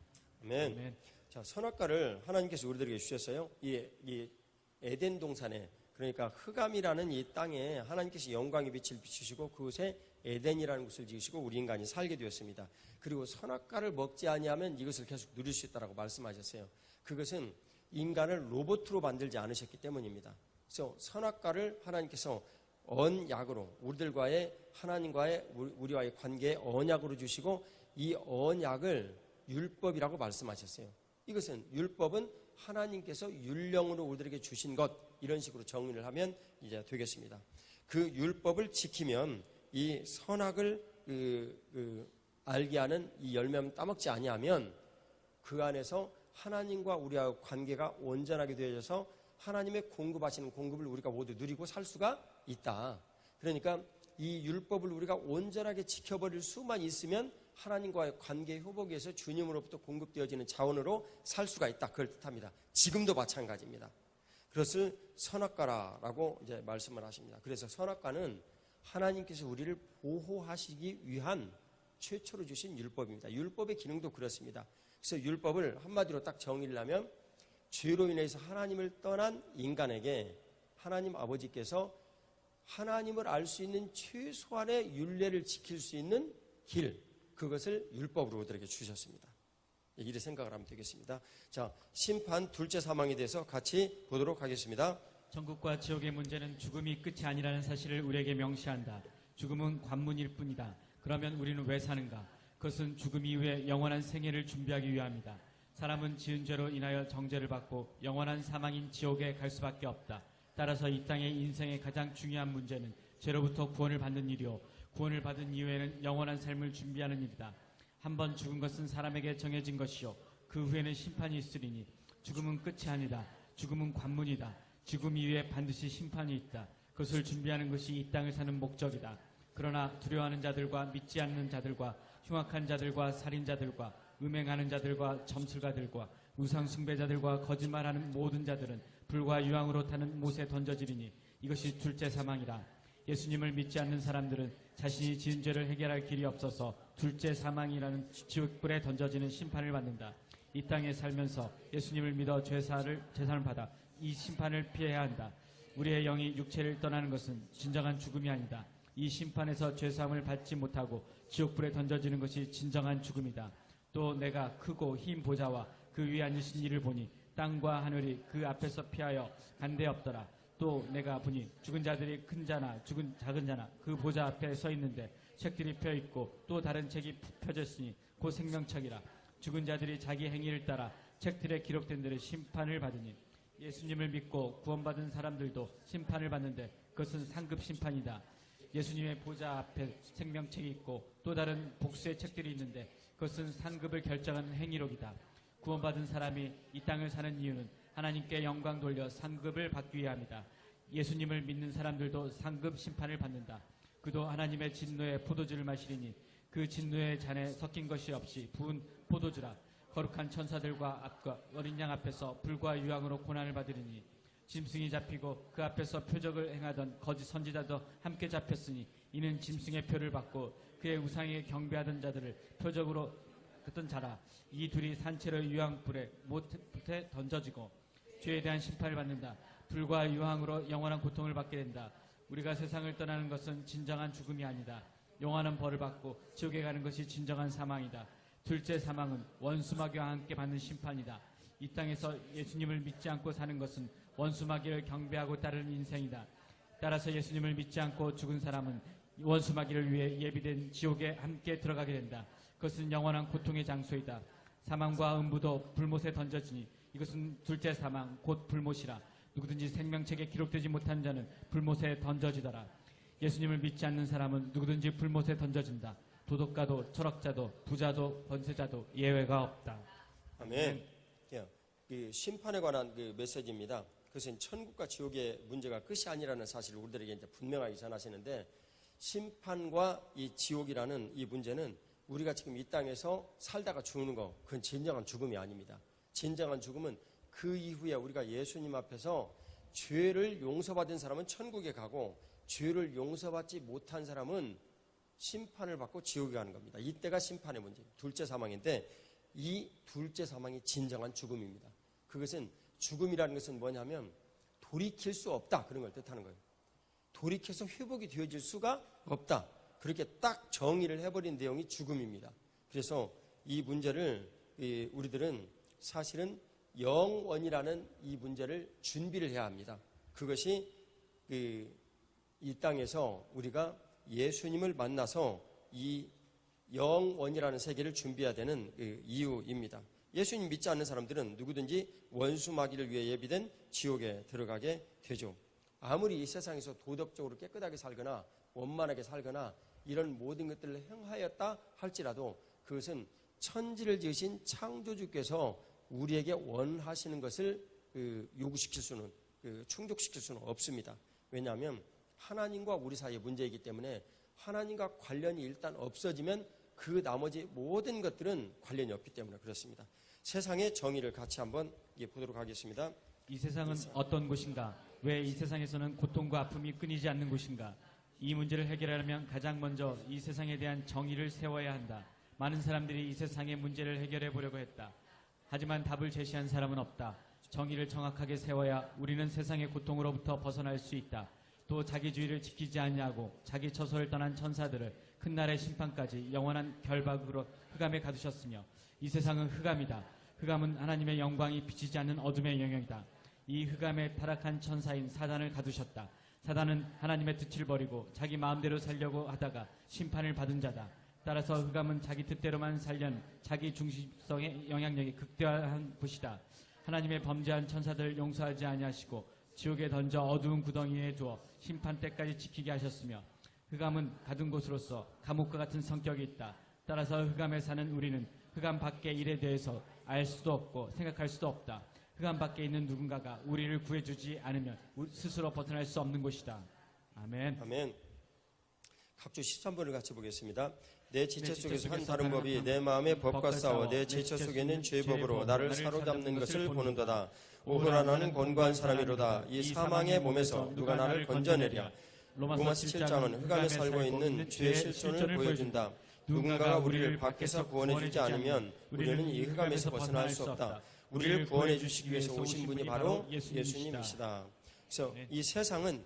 아멘. 아멘. 자, 선악과를 하나님께서 우리들에게 주셨어요. 이 에덴 동산에, 그러니까 흑암이라는 이 땅에 하나님께서 영광의 빛을 비추시고 그곳에 에덴이라는 곳을 지으시고 우리 인간이 살게 되었습니다. 그리고 선악과를 먹지 아니하면 이것을 계속 누릴 수 있다라고 말씀하셨어요. 그것은 인간을 로봇으로 만들지 않으셨기 때문입니다. 그래서 선악과를 하나님께서 언약으로, 우리들과의 하나님과의 우리와의 관계에 언약으로 주시고, 이 언약을 율법이라고 말씀하셨어요. 이것은, 율법은 하나님께서 율령으로 우리들에게 주신 것, 이런 식으로 정의를 하면 이제 되겠습니다. 그 율법을 지키면 이 선악을 알게 하는 이 열매만 따먹지 아니하면 그 안에서 하나님과 우리와 관계가 온전하게 되어져서 하나님의 공급하시는 공급을 우리가 모두 누리고 살 수가 있다. 그러니까 이 율법을 우리가 온전하게 지켜버릴 수만 있으면 하나님과의 관계 회복에 의해서 주님으로부터 공급되어지는 자원으로 살 수가 있다. 그걸 뜻합니다. 지금도 마찬가지입니다. 그것을 선악과라고 이제 말씀을 하십니다. 그래서 선악과는 하나님께서 우리를 보호하시기 위한 최초로 주신 율법입니다. 율법의 기능도 그렇습니다. 그래서 율법을 한마디로 딱 정의를 하면 죄로 인해서 하나님을 떠난 인간에게 하나님 아버지께서 하나님을 알 수 있는 최소한의 율례를 지킬 수 있는 길, 그것을 율법으로 우리들에게 주셨습니다. 이렇게 생각을 하면 되겠습니다. 자, 심판 둘째 사망에 대해서 같이 보도록 하겠습니다. 천국과 지옥의 문제는 죽음이 끝이 아니라는 사실을 우리에게 명시한다. 죽음은 관문일 뿐이다. 그러면 우리는 왜 사는가? 그것은 죽음 이후에 영원한 생애를 준비하기 위함이다. 사람은 지은 죄로 인하여 정죄를 받고 영원한 사망인 지옥에 갈 수밖에 없다. 따라서 이 땅의 인생의 가장 중요한 문제는 죄로부터 구원을 받는 일이요, 구원을 받은 이후에는 영원한 삶을 준비하는 일이다. 한번 죽은 것은 사람에게 정해진 것이요, 그 후에는 심판이 있으리니 죽음은 끝이 아니다. 죽음은 관문이다. 죽음 이후에 반드시 심판이 있다. 그것을 준비하는 것이 이 땅을 사는 목적이다. 그러나 두려워하는 자들과 믿지 않는 자들과 흉악한 자들과 살인자들과 음행하는 자들과 점술가들과 우상 숭배자들과 거짓말하는 모든 자들은 불과 유황으로 타는 못에 던져지리니 이것이 둘째 사망이라. 예수님을 믿지 않는 사람들은 자신이 지은 죄를 해결할 길이 없어서 둘째 사망이라는 지옥불에 던져지는 심판을 받는다. 이 땅에 살면서 예수님을 믿어 죄사를 받아 이 심판을 피해야 한다. 우리의 영이 육체를 떠나는 것은 진정한 죽음이 아니다. 이 심판에서 죄사함을 받지 못하고 지옥불에 던져지는 것이 진정한 죽음이다. 또 내가 크고 흰 보좌와 그 위에 앉으신 이를 보니 땅과 하늘이 그 앞에서 피하여 간데 없더라. 또 내가 보니 죽은 자들이 큰 자나 죽은 작은 자나 그 보좌 앞에 서 있는데 책들이 펴 있고 또 다른 책이 펴졌으니 곧 생명책이라. 죽은 자들이 자기 행위를 따라 책들에 기록된 대로 심판을 받으니 예수님을 믿고 구원받은 사람들도 심판을 받는데 그것은 상급 심판이다. 예수님의 보좌 앞에 생명책이 있고 또 다른 복수의 책들이 있는데 그것은 상급을 결정하는 행위록이다. 구원받은 사람이 이 땅을 사는 이유는 하나님께 영광 돌려 상급을 받기 위함이다. 예수님을 믿는 사람들도 상급 심판을 받는다. 그도 하나님의 진노의 포도주를 마시리니 그 진노의 잔에 섞인 것이 없이 부은 포도주라. 거룩한 천사들과 앞과 어린 양 앞에서 불과 유황으로 고난을 받으리니 짐승이 잡히고 그 앞에서 표적을 행하던 거짓 선지자도 함께 잡혔으니 이는 짐승의 표를 받고 그의 우상에 경배하던 자들을 표적으로 그던 자라. 이 둘이 산채로 유황불에 못에 던져지고 죄에 대한 심판을 받는다. 불과 유황으로 영원한 고통을 받게 된다. 우리가 세상을 떠나는 것은 진정한 죽음이 아니다. 영원한 벌을 받고 지옥에 가는 것이 진정한 사망이다. 둘째 사망은 원수마귀와 함께 받는 심판이다. 이 땅에서 예수님을 믿지 않고 사는 것은 원수마귀를 경배하고 따르는 인생이다. 따라서 예수님을 믿지 않고 죽은 사람은 원수마귀를 위해 예비된 지옥에 함께 들어가게 된다. 그것은 영원한 고통의 장소이다. 사망과 음부도 불못에 던져지니 이것은 둘째 사망 곧 불못이라. 누구든지 생명책에 기록되지 못한 자는 불못에 던져지더라. 예수님을 믿지 않는 사람은 누구든지 불못에 던져진다. 도덕가도 철학자도 부자도 권세자도 예외가 없다. 아멘. 그 심판에 관한 그 메시지입니다. 그것은 천국과 지옥의 문제가 끝이 아니라는 사실을 우리들에게 이제 분명하게 전하시는데, 심판과 이 지옥이라는 이 문제는 우리가 지금 이 땅에서 살다가 죽는 거, 그건 진정한 죽음이 아닙니다. 진정한 죽음은 그 이후에 우리가 예수님 앞에서 죄를 용서받은 사람은 천국에 가고 죄를 용서받지 못한 사람은 심판을 받고 지옥에 가는 겁니다. 이때가 심판의 문제, 둘째 사망인데 이 둘째 사망이 진정한 죽음입니다. 그것은 죽음이라는 것은 뭐냐면 돌이킬 수 없다 그런 걸 뜻하는 거예요. 돌이켜서 회복이 되어질 수가 없다. 그렇게 딱 정의를 해버린 내용이 죽음입니다. 그래서 이 문제를 우리들은 사실은 영원이라는 이 문제를 준비를 해야 합니다. 그것이 이 땅에서 우리가 예수님을 만나서 이 영원이라는 세계를 준비해야 되는 이유입니다. 예수님 믿지 않는 사람들은 누구든지 원수마귀를 위해 예비된 지옥에 들어가게 되죠. 아무리 이 세상에서 도덕적으로 깨끗하게 살거나 원만하게 살거나 이런 모든 것들을 행하였다 할지라도 그것은 천지를 지으신 창조주께서 우리에게 원하시는 것을 요구시킬 수는 충족시킬 수는 없습니다. 왜냐하면 하나님과 우리 사이의 문제이기 때문에 하나님과 관련이 일단 없어지면 그 나머지 모든 것들은 관련이 없기 때문에 그렇습니다. 세상의 정의를 같이 한번 보도록 하겠습니다. 이 세상은 어떤 곳인가? 왜 이 세상에서는 고통과 아픔이 끊이지 않는 곳인가? 이 문제를 해결하려면 가장 먼저 이 세상에 대한 정의를 세워야 한다. 많은 사람들이 이 세상의 문제를 해결해 보려고 했다. 하지만 답을 제시한 사람은 없다. 정의를 정확하게 세워야 우리는 세상의 고통으로부터 벗어날 수 있다. 또 자기주의를 지키지 않냐고 자기 처소를 떠난 천사들을 큰 날의 심판까지 영원한 결박으로 흑암에 가두셨으며 이 세상은 흑암이다. 흑암은 하나님의 영광이 비치지 않는 어둠의 영역이다. 이 흑암에 타락한 천사인 사단을 가두셨다. 사단은 하나님의 뜻을 버리고 자기 마음대로 살려고 하다가 심판을 받은 자다. 따라서 흑암은 자기 뜻대로만 살려는 자기 중심성의 영향력이 극대화한 곳이다. 하나님의 범죄한 천사들을 용서하지 아니하시고 지옥에 던져 어두운 구덩이에 두어 심판 때까지 지키게 하셨으며 흑암은 가둔 곳으로서 감옥과 같은 성격이 있다. 따라서 흑암에 사는 우리는 흑암 밖의 일에 대해서 알 수도 없고 생각할 수도 없다. 흑암 밖에 있는 누군가가 우리를 구해주지 않으면 스스로 벗어날 수 없는 곳이다. 아멘. 아멘. 각주 13번을 같이 보겠습니다. 내 지체 속에서 한 다른 법이 내 마음의 법과 싸워 내 지체 속에 있는 죄의 법으로 나를 사로잡는 것을 보는도다. 오호라 나는 권고한 사람이로다. 이 사망의 몸에서 누가 나를 건져내랴. 로마서 7장은 흑암에 살고 있는 죄의 실존을 보여준다. 누군가가 우리를 밖에서 구원해주지 않으면 우리는 이 흑암에서 벗어날 수 없다. 우리를 구원해 주시기 위해서 오신 분이 바로 예수님이시다. 그래서 이 세상은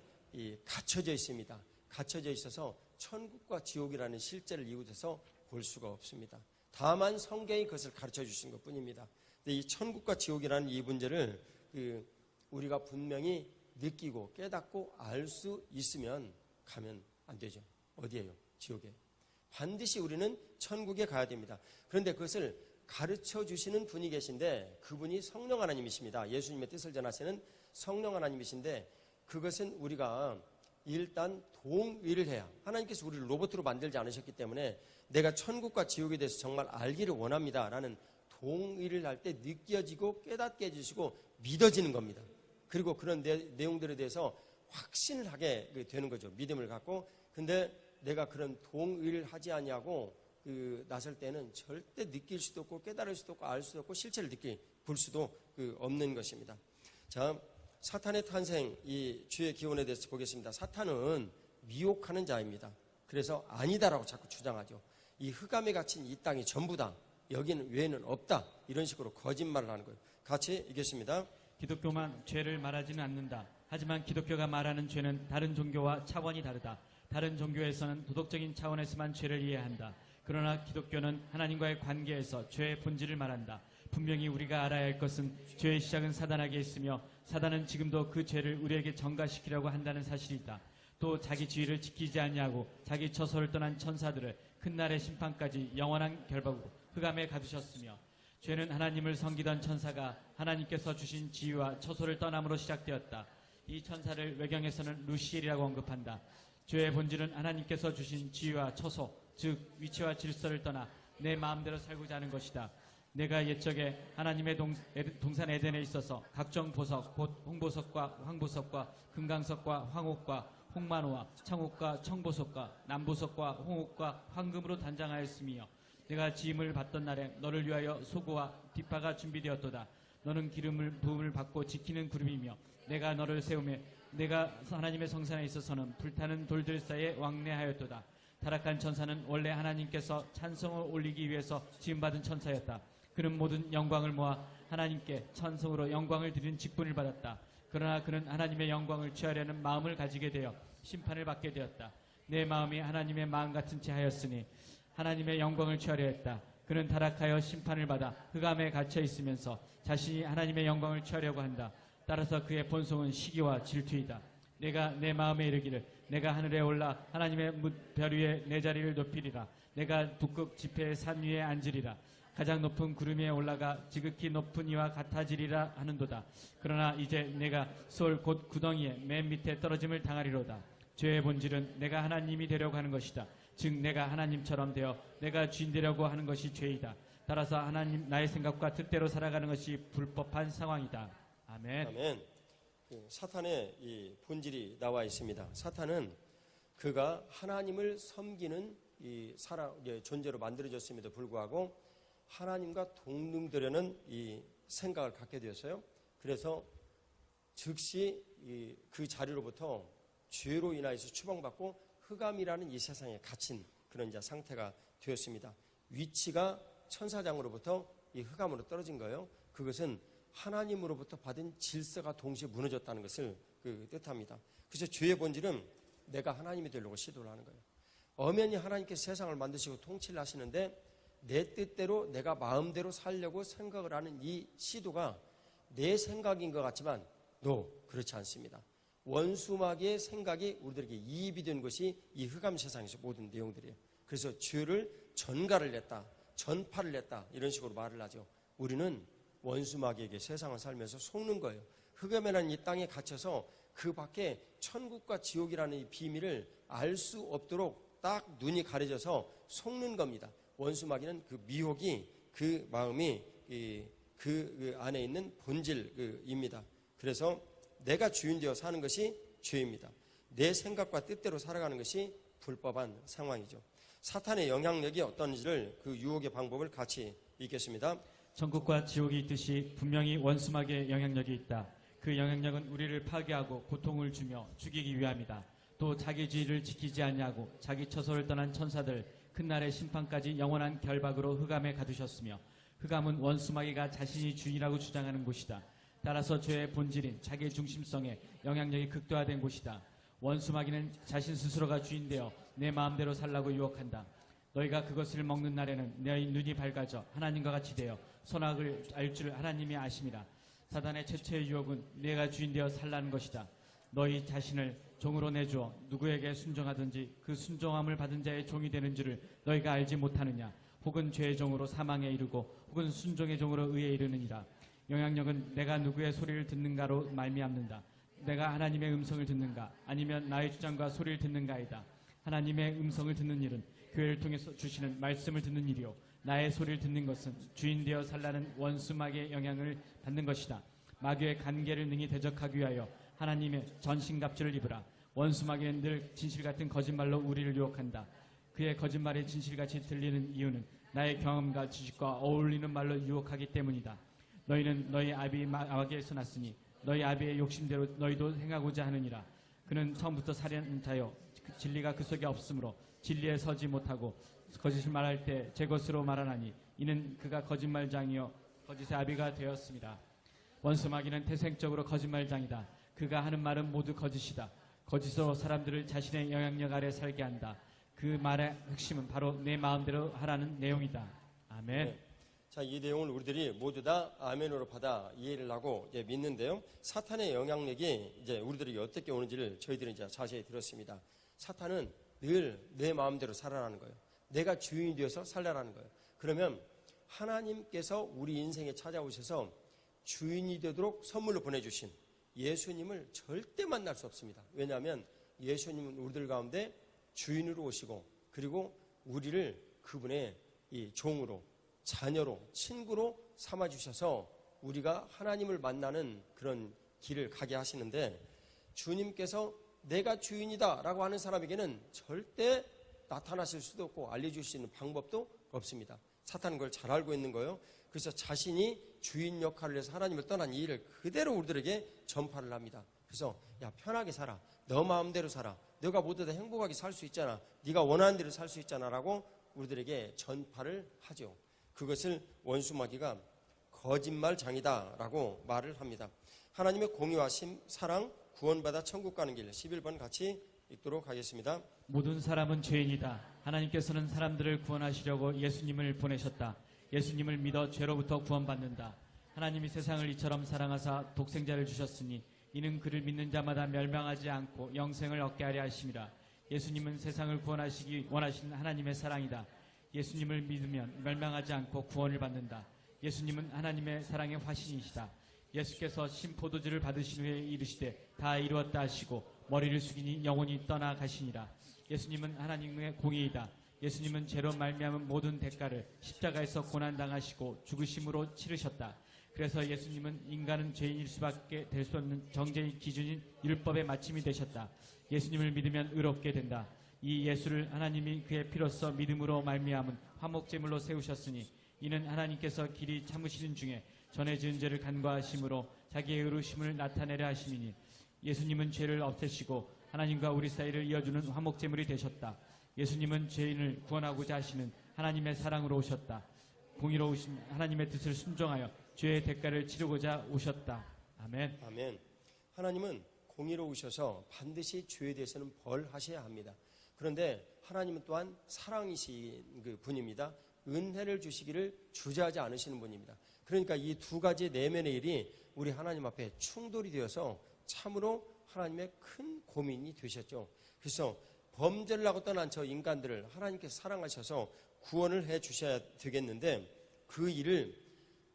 갇혀져 있습니다. 갇혀져 있어서 천국과 지옥이라는 실제를 이웃에서 볼 수가 없습니다. 다만 성경이 그것을 가르쳐 주신 것뿐입니다. 근데 이 천국과 지옥이라는 이 문제를 우리가 분명히 느끼고 깨닫고 알 수 있으면 가면 안 되죠. 어디예요? 지옥에. 반드시 우리는 천국에 가야 됩니다. 그런데 그것을 가르쳐 주시는 분이 계신데 그분이 성령 하나님이십니다. 예수님의 뜻을 전하시는 성령 하나님이신데 그것은 우리가 일단 동의를 해야, 하나님께서 우리를 로봇으로 만들지 않으셨기 때문에 내가 천국과 지옥에 대해서 정말 알기를 원합니다 라는 동의를 할 때 느껴지고 깨닫게 해주시고 믿어지는 겁니다. 그리고 그런 내용들에 대해서 확신을 하게 되는 거죠. 믿음을 갖고. 근데 내가 그런 동의를 하지 아니하고 나설 때는 절대 느낄 수도 없고 깨달을 수도 없고 알 수도 없고 실체를 볼 수도 없는 것입니다. 자, 사탄의 탄생, 이 주의 기원에 대해서 보겠습니다. 사탄은 미혹하는 자입니다. 그래서 아니다라고 자꾸 주장하죠. 이 흑암에 갇힌 이 땅이 전부다. 여기는 외에는 없다. 이런 식으로 거짓말을 하는 거예요. 같이 읽겠습니다. 기독교만 죄를 말하지는 않는다. 하지만 기독교가 말하는 죄는 다른 종교와 차원이 다르다. 다른 종교에서는 도덕적인 차원에서만 죄를 이해한다. 그러나 기독교는 하나님과의 관계에서 죄의 본질을 말한다. 분명히 우리가 알아야 할 것은 죄의 시작은 사단에게 있으며 사단은 지금도 그 죄를 우리에게 전가시키려고 한다는 사실이다. 또 자기 지위를 지키지 아니하고 자기 처소를 떠난 천사들을 큰 날의 심판까지 영원한 결박으로 흑암에 가두셨으며 죄는 하나님을 섬기던 천사가 하나님께서 주신 지위와 처소를 떠남으로 시작되었다. 이 천사를 외경에서는 루시엘이라고 언급한다. 죄의 본질은 하나님께서 주신 지위와 처소, 즉 위치와 질서를 떠나 내 마음대로 살고자 하는 것이다. 내가 옛적에 하나님의 동산 에덴에 있어서 각종 보석, 곧 홍보석과 황보석과 금강석과 황옥과 홍만호와 창옥과 청보석과 남보석과 홍옥과 황금으로 단장하였으며 내가 지음을 받던 날에 너를 위하여 소고와 뒷파가 준비되었도다. 너는 기름을 부음을 받고 지키는 그룹이며 내가 너를 세우며 내가 하나님의 성산에 있어서는 불타는 돌들 사이에 왕래하였도다. 타락한 천사는 원래 하나님께서 찬송을 올리기 위해서 지음받은 천사였다. 그는 모든 영광을 모아 하나님께 찬송으로 영광을 드리는 직분을 받았다. 그러나 그는 하나님의 영광을 취하려는 마음을 가지게 되어 심판을 받게 되었다. 내 마음이 하나님의 마음 같은 채 하였으니 하나님의 영광을 취하려 했다. 그는 타락하여 심판을 받아 흑암에 갇혀 있으면서 자신이 하나님의 영광을 취하려고 한다. 따라서 그의 본성은 시기와 질투이다. 내가 내 마음에 이르기를 내가 하늘에 올라 하나님의 별 위에 내 자리를 높이리라. 내가 북극 지폐의 산 위에 앉으리라. 가장 높은 구름 위에 올라가 지극히 높은 이와 같아지리라 하는도다. 그러나 이제 내가 소울 곧 구덩이의 맨 밑에 떨어짐을 당하리로다. 죄의 본질은 내가 하나님이 되려고 하는 것이다. 즉 내가 하나님처럼 되어 내가 주인 되려고 하는 것이 죄이다. 따라서 하나님 나의 생각과 뜻대로 살아가는 것이 불법한 상황이다. 아멘. 아멘. 사탄의 이 본질이 나와 있습니다. 사탄은 그가 하나님을 섬기는 이 존재로 만들어졌음에도 불구하고 하나님과 동등되려는 이 생각을 갖게 되었어요. 그래서 즉시 그 자리로부터 죄로 인하여서 추방받고 흑암이라는 이 세상에 갇힌 그런 이제 상태가 되었습니다. 위치가 천사장으로부터 이 흑암으로 떨어진 거예요. 그것은 하나님으로부터 받은 질서가 동시에 무너졌다는 것을 뜻합니다. 그래서 죄의 본질은 내가 하나님이 되려고 시도를 하는 거예요. 엄연히 하나님께서 세상을 만드시고 통치를 하시는데 내 뜻대로 내가 마음대로 살려고 생각을 하는 이 시도가 내 생각인 것 같지만 그렇지 않습니다. 원수마귀의 생각이 우리들에게 이입이 된 것이 이 흑암 세상에서 모든 내용들이에요. 그래서 죄를 전가를 냈다, 전파를 냈다 이런 식으로 말을 하죠. 우리는 원수마귀에게 세상을 살면서 속는 거예요. 흑암이라는 이 땅에 갇혀서 그 밖에 천국과 지옥이라는 이 비밀을 알 수 없도록 딱 눈이 가려져서 속는 겁니다. 원수마귀는 그 미혹이 그 마음이 그 안에 있는 본질입니다. 그래서 내가 주인 되어 사는 것이 죄입니다. 내 생각과 뜻대로 살아가는 것이 불법한 상황이죠. 사탄의 영향력이 어떤지를 그 유혹의 방법을 같이 읽겠습니다. 천국과 지옥이 있듯이 분명히 원수마귀의 영향력이 있다. 그 영향력은 우리를 파괴하고 고통을 주며 죽이기 위함이다. 또 자기 지위를 지키지 않냐고 자기 처소를 떠난 천사들 큰 날의 심판까지 영원한 결박으로 흑암에 가두셨으며 흑암은 원수마귀가 자신이 주인이라고 주장하는 곳이다. 따라서 죄의 본질인 자기 중심성의 영향력이 극도화된 곳이다. 원수마귀는 자신 스스로가 주인되어 내 마음대로 살라고 유혹한다. 너희가 그것을 먹는 날에는 너희 눈이 밝아져 하나님과 같이 되어 선악을 알 줄 하나님이 아심이라. 사단의 최초의 유혹은 내가 주인되어 살라는 것이다. 너희 자신을 종으로 내주어 누구에게 순종하든지 그 순종함을 받은 자의 종이 되는 줄을 너희가 알지 못하느냐. 혹은 죄의 종으로 사망에 이르고 혹은 순종의 종으로 의에 이르느니라. 영향력은 내가 누구의 소리를 듣는가로 말미암는다. 내가 하나님의 음성을 듣는가 아니면 나의 주장과 소리를 듣는가이다. 하나님의 음성을 듣는 일은 교회를 통해서 주시는 말씀을 듣는 일이요 나의 소리를 듣는 것은 주인 되어 살라는 원수마귀의 영향을 받는 것이다. 마귀의 간계를 능히 대적하기 위하여 하나님의 전신갑주를 입으라. 원수마귀는 늘 진실같은 거짓말로 우리를 유혹한다. 그의 거짓말이 진실같이 들리는 이유는 나의 경험과 지식과 어울리는 말로 유혹하기 때문이다. 너희는 너희 아비 마귀에서 났으니 너희 아비의 욕심대로 너희도 행하고자 하느니라. 그는 처음부터 살인자요 진리가 그 속에 없으므로 진리에 서지 못하고 거짓을 말할 때 제 것으로 말하나니 이는 그가 거짓말장이요 거짓의 아비가 되었습니다. 원수마귀는 태생적으로 거짓말장이다. 그가 하는 말은 모두 거짓이다. 거짓으로 사람들을 자신의 영향력 아래 살게 한다. 그 말의 핵심은 바로 내 마음대로 하라는 내용이다. 아멘. 네. 자, 이 내용을 우리들이 모두 다 아멘으로 받아 이해를 하고 이제 믿는데요. 사탄의 영향력이 이제 우리들에게 어떻게 오는지를 저희들은 이제 자세히 들었습니다. 사탄은 늘 내 마음대로 살아라는 거예요. 내가 주인이 되어서 살라라는 거예요. 그러면 하나님께서 우리 인생에 찾아오셔서 주인이 되도록 선물로 보내주신 예수님을 절대 만날 수 없습니다. 왜냐하면 예수님은 우리들 가운데 주인으로 오시고 그리고 우리를 그분의 이 종으로 자녀로 친구로 삼아주셔서 우리가 하나님을 만나는 그런 길을 가게 하시는데 주님께서 내가 주인이다 라고 하는 사람에게는 절대 나타나실 수도 없고 알려줄 수 있는 방법도 없습니다. 사탄은 그걸 잘 알고 있는 거예요. 그래서 자신이 주인 역할을 해서 하나님을 떠난 이 일을 그대로 우리들에게 전파를 합니다. 그래서 야, 편하게 살아. 너 마음대로 살아. 너가 모두 다 행복하게 살 수 있잖아. 네가 원하는 대로 살 수 있잖아 라고 우리들에게 전파를 하죠. 그것을 원수마귀가 거짓말장이다 라고 말을 합니다. 하나님의 공의와 사랑, 구원받아 천국 가는 길 11번 같이 읽도록 하겠습니다. 모든 사람은 죄인이다. 하나님께서는 사람들을 구원하시려고 예수님을 보내셨다. 예수님을 믿어 죄로부터 구원받는다. 하나님이 세상을 이처럼 사랑하사 독생자를 주셨으니 이는 그를 믿는 자마다 멸망하지 않고 영생을 얻게 하려 하심이라. 예수님은 세상을 구원하시기 원하시는 하나님의 사랑이다. 예수님을 믿으면 멸망하지 않고 구원을 받는다. 예수님은 하나님의 사랑의 화신이시다. 예수께서 신포도주를 받으신 후에 이르시되 다 이루었다 하시고 머리를 숙이니 영혼이 떠나가시니라. 예수님은 하나님의 공의이다. 예수님은 죄로 말미암은 모든 대가를 십자가에서 고난당하시고 죽으심으로 치르셨다. 그래서 예수님은 인간은 죄인일 수밖에 될 수 없는 정죄의 기준인 율법의 마침이 되셨다. 예수님을 믿으면 의롭게 된다. 이 예수를 하나님이 그의 피로써 믿음으로 말미암은 화목제물로 세우셨으니 이는 하나님께서 길이 참으시는 중에 전에 지은 죄를 간과하심으로 자기의 의로우심을 나타내려 하심이니 예수님은 죄를 없애시고 하나님과 우리 사이를 이어주는 화목제물이 되셨다. 예수님은 죄인을 구원하고자 하시는 하나님의 사랑으로 오셨다. 공의로우신 하나님의 뜻을 순종하여 죄의 대가를 치르고자 오셨다. 아멘. 아멘. 하나님은 공의로우셔서 반드시 죄에 대해서는 벌하셔야 합니다. 그런데 하나님은 또한 사랑이신 그 분입니다. 은혜를 주시기를 주저하지 않으시는 분입니다. 그러니까 이 두 가지 내면의 일이 우리 하나님 앞에 충돌이 되어서 참으로 하나님의 큰 고민이 되셨죠. 그래서 범죄를 하고 떠난 저 인간들을 하나님께서 사랑하셔서 구원을 해 주셔야 되겠는데 그 일을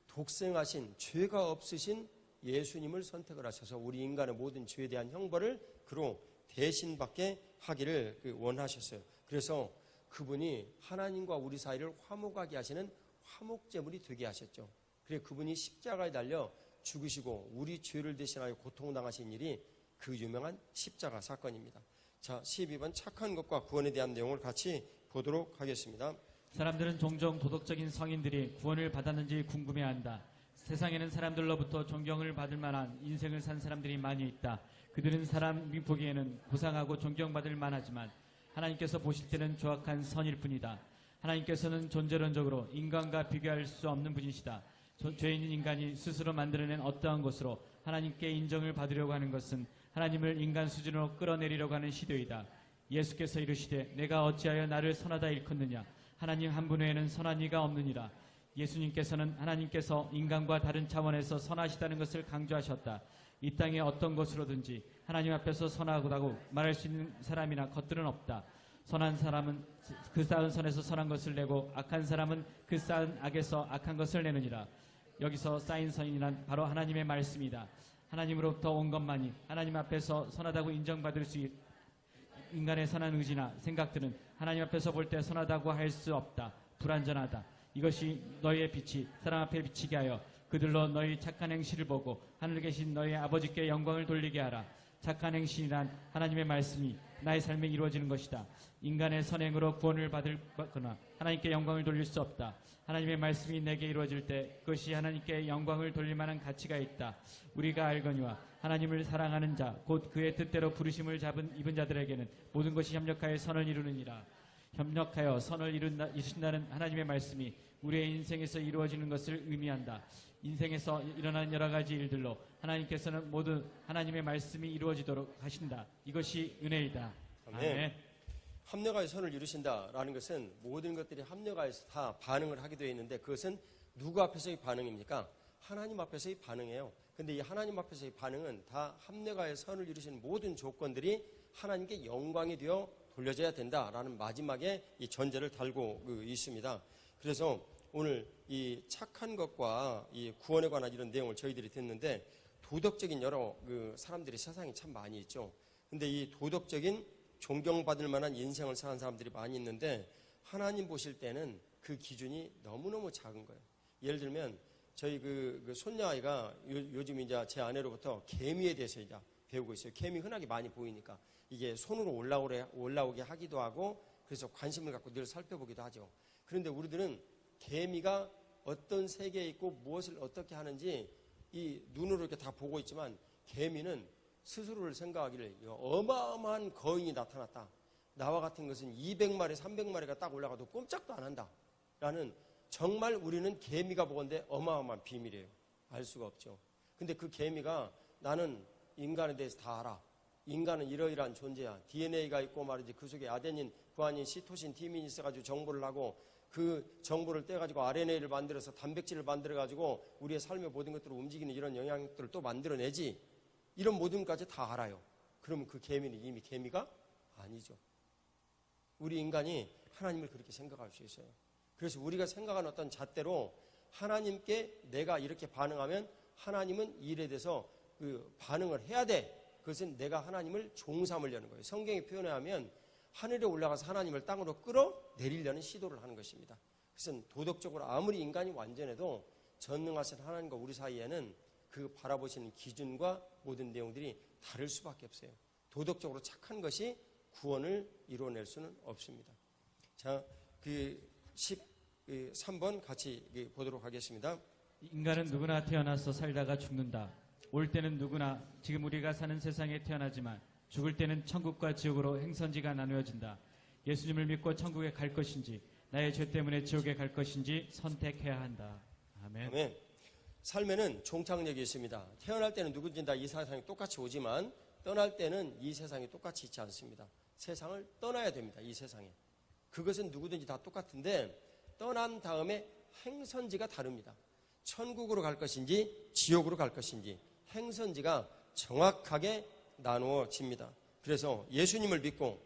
독생하신 죄가 없으신 예수님을 선택을 하셔서 우리 인간의 모든 죄에 대한 형벌을 그로 대신 받게 하기를 원하셨어요. 그래서 그분이 하나님과 우리 사이를 화목하게 하시는 화목제물이 되게 하셨죠. 그래서 그분이 십자가에 달려 죽으시고 우리 죄를 대신하여 고통당하신 일이 그 유명한 십자가 사건입니다. 자, 12번 착한 것과 구원에 대한 내용을 같이 보도록 하겠습니다. 사람들은 종종 도덕적인 성인들이 구원을 받았는지 궁금해한다. 세상에는 사람들로부터 존경을 받을 만한 인생을 산 사람들이 많이 있다. 그들은 사람이 보기에는 고상하고 존경받을 만하지만 하나님께서 보실 때는 조악한 선일 뿐이다. 하나님께서는 존재론적으로 인간과 비교할 수 없는 분이시다. 죄인인 인간이 스스로 만들어낸 어떠한 것으로 하나님께 인정을 받으려고 하는 것은 하나님을 인간 수준으로 끌어내리려고 하는 시도이다. 예수께서 이르시되 내가 어찌하여 나를 선하다 일컫느냐. 하나님 한 분 외에는 선한 이가 없느니라. 예수님께서는 하나님께서 인간과 다른 차원에서 선하시다는 것을 강조하셨다. 이 땅에 어떤 것으로든지 하나님 앞에서 선하다고 말할 수 있는 사람이나 것들은 없다. 선한 사람은 그 쌓은 선에서 선한 것을 내고 악한 사람은 그 쌓은 악에서 악한 것을 내느니라. 여기서 쌓인 선이란 바로 하나님의 말씀이다. 하나님으로부터 온 것만이 하나님 앞에서 선하다고 인정받을 수 인간의 선한 의지나 생각들은 하나님 앞에서 볼 때 선하다고 할 수 없다. 불완전하다. 이것이 너희의 빛이 사람 앞에 비치게 하여 그들로 너희 착한 행실을 보고 하늘에 계신 너희 아버지께 영광을 돌리게 하라. 착한 행실이란 하나님의 말씀이 나의 삶에 이루어지는 것이다. 인간의 선행으로 구원을 받거나 하나님께 영광을 돌릴 수 없다. 하나님의 말씀이 내게 이루어질 때 그것이 하나님께 영광을 돌릴 만한 가치가 있다. 우리가 알거니와 하나님을 사랑하는 자 곧 그의 뜻대로 부르심을 입은 자들에게는 모든 것이 협력하여 선을 이루느니라. 협력하여 선을 이루신다는 하나님의 말씀이 우리의 인생에서 이루어지는 것을 의미한다. 인생에서 일어나는 여러 가지 일들로 하나님께서는 모두 하나님의 말씀이 이루어지도록 하신다. 이것이 은혜이다. 아멘. 합력하여 선을 이루신다라는 것은 모든 것들이 합력하여서 다 반응을 하게 되어 있는데 그것은 누구 앞에서의 반응입니까? 하나님 앞에서의 반응이에요. 근데 이 하나님 앞에서의 반응은 다 합력하여 선을 이루시는 모든 조건들이 하나님께 영광이 되어 돌려져야 된다라는 마지막에 이 전제를 달고 있습니다. 그래서 오늘 이 착한 것과 이 구원에 관한 이런 내용을 저희들이 듣는데 도덕적인 여러 사람들이 세상에 참 많이 있죠. 근데 이 도덕적인 존경받을 만한 인생을 사는 사람들이 많이 있는데 하나님 보실 때는 그 기준이 너무너무 작은 거예요. 예를 들면 저희 그 손녀아이가 요즘 이제 제 아내로부터 개미에 대해서 이제 배우고 있어요. 개미 흔하게 많이 보이니까 이게 손으로 올라오게 하기도 하고 그래서 관심을 갖고 늘 살펴보기도 하죠. 그런데 우리들은 개미가 어떤 세계에 있고 무엇을 어떻게 하는지 이 눈으로 이렇게 다 보고 있지만 개미는 스스로를 생각하기를 어마어마한 거인이 나타났다. 나와 같은 것은 200마리, 300마리가 딱 올라가도 꼼짝도 안 한다. 라는 정말 우리는 개미가 보건대 어마어마한 비밀이에요. 알 수가 없죠. 근데 그 개미가 나는 인간에 대해서 다 알아. 인간은 이러이러한 존재야. DNA가 있고 말이지 그 속에 아데닌, 구아닌, 시토신, 티민이 있어가지고 정보를 하고 그 정보를 떼가지고 RNA를 만들어서 단백질을 만들어가지고 우리의 삶의 모든 것들을 움직이는 이런 영향들을 또 만들어내지. 이런 모든 것까지 다 알아요. 그러면 그 개미는 이미 개미가 아니죠. 우리 인간이 하나님을 그렇게 생각할 수 있어요. 그래서 우리가 생각하는 어떤 잣대로 하나님께 내가 이렇게 반응하면 하나님은 이 일에 대해서 그 반응을 해야 돼. 그것은 내가 하나님을 종삼으려는 거예요. 성경에 표현하면 하늘에 올라가서 하나님을 땅으로 끌어내리려는 시도를 하는 것입니다. 그것은 도덕적으로 아무리 인간이 완전해도 전능하신 하나님과 우리 사이에는 그 바라보시는 기준과 모든 내용들이 다를 수밖에 없어요. 도덕적으로 착한 것이 구원을 이루어낼 수는 없습니다. 자, 그 13번 같이 보도록 하겠습니다. 인간은 누구나 태어나서 살다가 죽는다. 올 때는 누구나 지금 우리가 사는 세상에 태어나지만 죽을 때는 천국과 지옥으로 행선지가 나누어진다. 예수님을 믿고 천국에 갈 것인지 나의 죄 때문에 지옥에 갈 것인지 선택해야 한다. 아멘. 아멘. 삶에는 종착역이 있습니다. 태어날 때는 누구든지 다 이 세상에 똑같이 오지만 떠날 때는 이 세상에 똑같이 있지 않습니다. 세상을 떠나야 됩니다. 이 세상에. 그것은 누구든지 다 똑같은데 떠난 다음에 행선지가 다릅니다. 천국으로 갈 것인지 지옥으로 갈 것인지 행선지가 정확하게 나누어집니다. 그래서 예수님을 믿고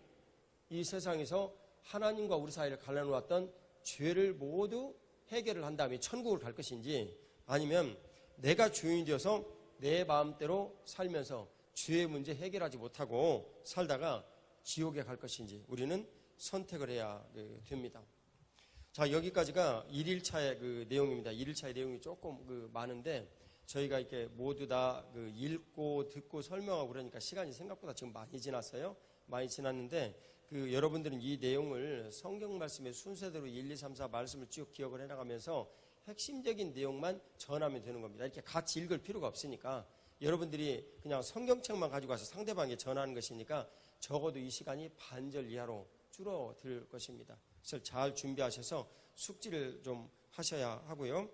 이 세상에서 하나님과 우리 사이를 갈라놓았던 죄를 모두 해결을 한 다음에 천국으로 갈 것인지 아니면 내가 주인이 되어서 내 마음대로 살면서 죄의 문제 해결하지 못하고 살다가 지옥에 갈 것인지 우리는 선택을 해야 됩니다. 자, 여기까지가 1일차의 그 내용입니다. 1일차의 내용이 조금 많은데 저희가 이렇게 모두 다 읽고 듣고 설명하고 그러니까 시간이 생각보다 지금 많이 지났어요. 많이 지났는데 여러분들은 이 내용을 성경 말씀의 순서대로 1, 2, 3, 4 말씀을 쭉 기억을 해나가면서 핵심적인 내용만 전하면 되는 겁니다. 이렇게 같이 읽을 필요가 없으니까 여러분들이 그냥 성경책만 가지고 와서 상대방에게 전하는 것이니까 적어도 이 시간이 반절 이하로 줄어들 것입니다. 그래서 잘 준비하셔서 숙지를 좀 하셔야 하고요.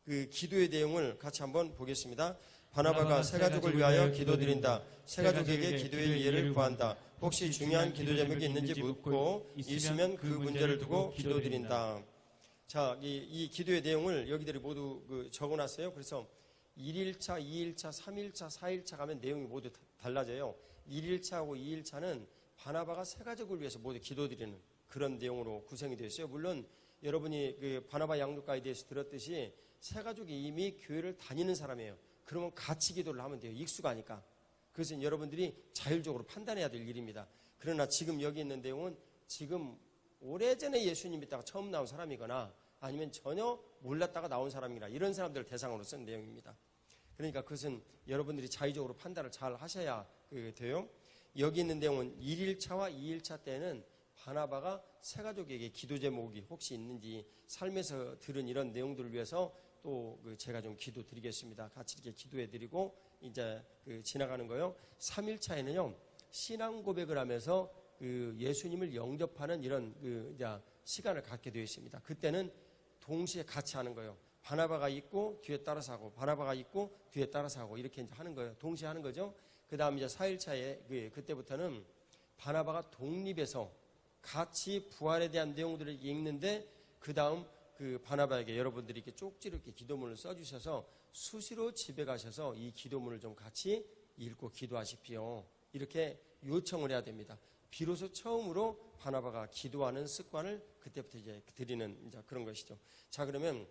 그 기도의 내용을 같이 한번 보겠습니다. 바나바가 새 가족을 위하여 기도드린다. 새 가족에게 기도의 이해를 구한다. 혹시 중요한 기도 제목이 있는지 묻고 있으면 그 문제를 두고 기도드린다. 자, 이 기도의 내용을 여기들이 모두 적어놨어요. 그래서 1일차, 2일차, 3일차, 4일차 가면 내용이 모두 달라져요. 1일차하고 2일차는 바나바가 새 가족을 위해서 모두 기도드리는 그런 내용으로 구성이 되어 있어요. 물론 여러분이 바나바 양육가에 대해서 들었듯이 새 가족이 이미 교회를 다니는 사람이에요. 그러면 같이 기도를 하면 돼요. 익숙하니까. 그것은 여러분들이 자율적으로 판단해야 될 일입니다. 그러나 지금 여기 있는 내용은 지금 오래전에 예수님 믿다가 처음 나온 사람이거나 아니면 전혀 몰랐다가 나온 사람이나 이런 사람들을 대상으로 쓴 내용입니다. 그러니까 그것은 여러분들이 자의적으로 판단을 잘 하셔야 돼요. 여기 있는 내용은 1일차와 2일차 때는 바나바가 새 가족에게 기도 제목이 혹시 있는지 삶에서 들은 이런 내용들을 위해서 또 제가 좀 기도 드리겠습니다. 같이 이렇게 기도해 드리고 이제 지나가는 거요. 3일차에는요 신앙 고백을 하면서 예수님을 영접하는 이런 이제 시간을 갖게 되어 있습니다. 그때는 동시에 같이 하는 거예요. 바나바가 있고 뒤에 따라서 하고 바나바가 있고 뒤에 따라서 하고 이렇게 이제 하는 거예요. 동시에 하는 거죠. 그 다음 이제 4일차에 그때부터는 바나바가 독립해서 같이 부활에 대한 내용들을 읽는데 그 다음 바나바에게 여러분들이 이렇게 쪽지로 이렇게 기도문을 써주셔서 수시로 집에 가셔서 이 기도문을 좀 같이 읽고 기도하십시오. 이렇게 요청을 해야 됩니다. 비로소 처음으로 바나바가 기도하는 습관을 그때부터 이제 드리는 이제 그런 것이죠. 자, 그러면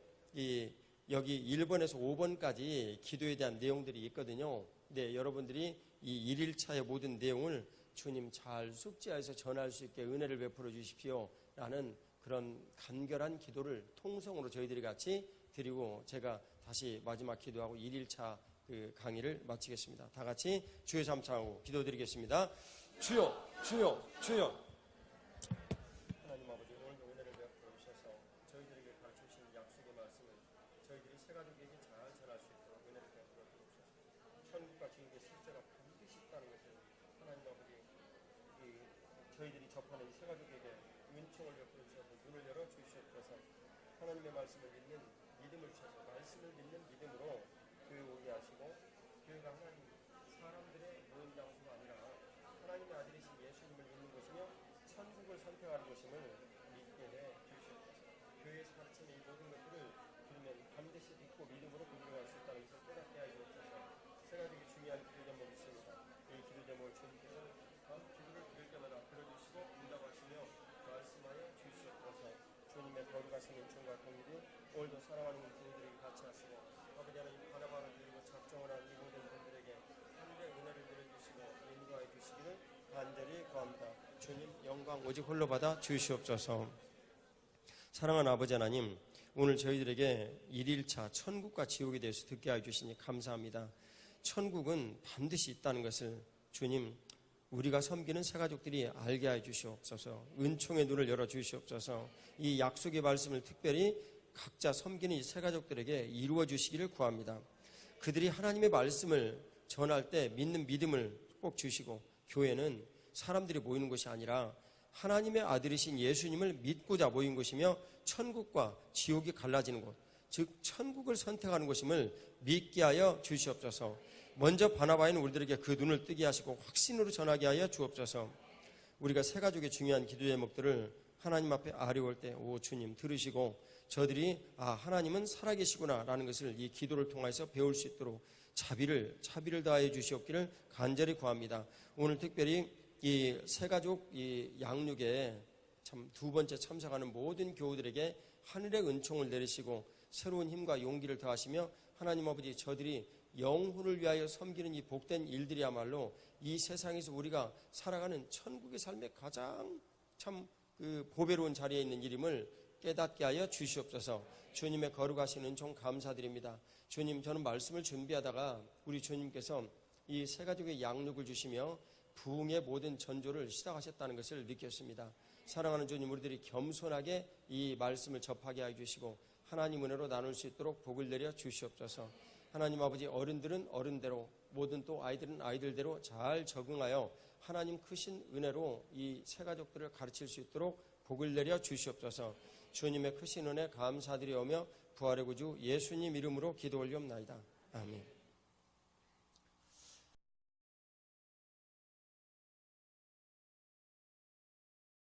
여기 1번에서 5번까지 기도에 대한 내용들이 있거든요. 네, 여러분들이 이 1일차의 모든 내용을 주님 잘 숙지해서 전할 수 있게 은혜를 베풀어 주십시오. 라는 그런 간결한 기도를 통성으로 저희들이 같이 드리고 제가 다시 마지막 기도하고 1일차 강의를 마치겠습니다. 다 같이 주여 삼창하고 기도드리겠습니다. 주여, 주여, 주여. 하나님 아버지, 오늘도 은혜를 베풀어 주셔서 저희들에게 가르치신 약속의 말씀을 저희들이 새 가족에게 잘 전할 수 있도록 은혜를 베풀어 주옵소서. 천국과 지옥의 실제가 반드시 있다는 저희들이 접하는 새 가족에게 은총을 베풀어 주셔서 눈을 열어 주시옵소서. 하나님의 말씀을 믿는 믿음을 주셔서 말씀을 믿는 믿음으로 교회 오게 하시고, 교회가 하나님 사람들의 모임 장소가 아니라 하나님의 아들이신 예수님을 믿는 곳이며 천국을 선택하는 곳임을 믿게 해 주시옵소서. 교회에서 가르치는 이 모든 것들을 들으면 반드시 믿고 믿음으로 고백할 수 있다는 것을 깨닫게 하여 주옵소서. 세 가지가 중요한 기도 제목이 있습니다. 이 기도 제목을 주님께서 기도를 드릴 때마다 들어주시고 응답하시며 말씀하여 주시옵소서. 주님의 거룩하신 은총과 공의를 오늘도 사랑하는 분들에게 같이 하시고, 아버지 하나님 바라바라 드리고 작정을 한 이 모든 분들에게 하늘의 은혜를 내려주시고 인도하여 주시기를 간절히 구합니다. 주님 영광 오직 홀로 받아 주시옵소서. 사랑하는 아버지 하나님, 오늘 저희들에게 1일차 천국과 지옥에 대해서 듣게 해주시니 감사합니다. 천국은 반드시 있다는 것을 주님, 우리가 섬기는 새가족들이 알게 해 주시옵소서. 은총의 눈을 열어 주시옵소서. 이 약속의 말씀을 특별히 각자 섬기는 이 새가족들에게 이루어 주시기를 구합니다. 그들이 하나님의 말씀을 전할 때 믿는 믿음을 꼭 주시고, 교회는 사람들이 모이는 것이 아니라 하나님의 아들이신 예수님을 믿고자 모인 것이며 천국과 지옥이 갈라지는 곳, 즉 천국을 선택하는 것임을 믿게 하여 주시옵소서. 먼저 바나바는 우리들에게 그 눈을 뜨게 하시고 확신으로 전하게 하여 주옵소서. 우리가 새 가족의 중요한 기도 제목들을 하나님 앞에 아뢰올 때, 오 주님 들으시고 저들이 하나님은 살아계시구나 라는 것을 이 기도를 통해서 배울 수 있도록 자비를 다하여 주시옵기를 간절히 구합니다. 오늘 특별히 이 새가족 이 양육에 참 두 번째 참석하는 모든 교우들에게 하늘의 은총을 내리시고 새로운 힘과 용기를 더하시며, 하나님 아버지 저들이 영혼을 위하여 섬기는 이 복된 일들이야말로 이 세상에서 우리가 살아가는 천국의 삶의 가장 참 그 보배로운 자리에 있는 일임을 깨닫게 하여 주시옵소서. 주님의 거룩하신 은총 감사드립니다. 주님, 저는 말씀을 준비하다가 우리 주님께서 이 새 가족의 양육을 주시며 부흥의 모든 전조를 시작하셨다는 것을 느꼈습니다. 사랑하는 주님, 우리들이 겸손하게 이 말씀을 접하게 해주시고 하나님 은혜로 나눌 수 있도록 복을 내려 주시옵소서. 하나님 아버지, 어른들은 어른대로, 모든 또 아이들은 아이들대로 잘 적응하여 하나님 크신 은혜로 이 새 가족들을 가르칠 수 있도록 복을 내려 주시옵소서. 주님의 크신 은혜 감사드리오며 부활의 구주 예수님 이름으로 기도 올리옵나이다. 아멘.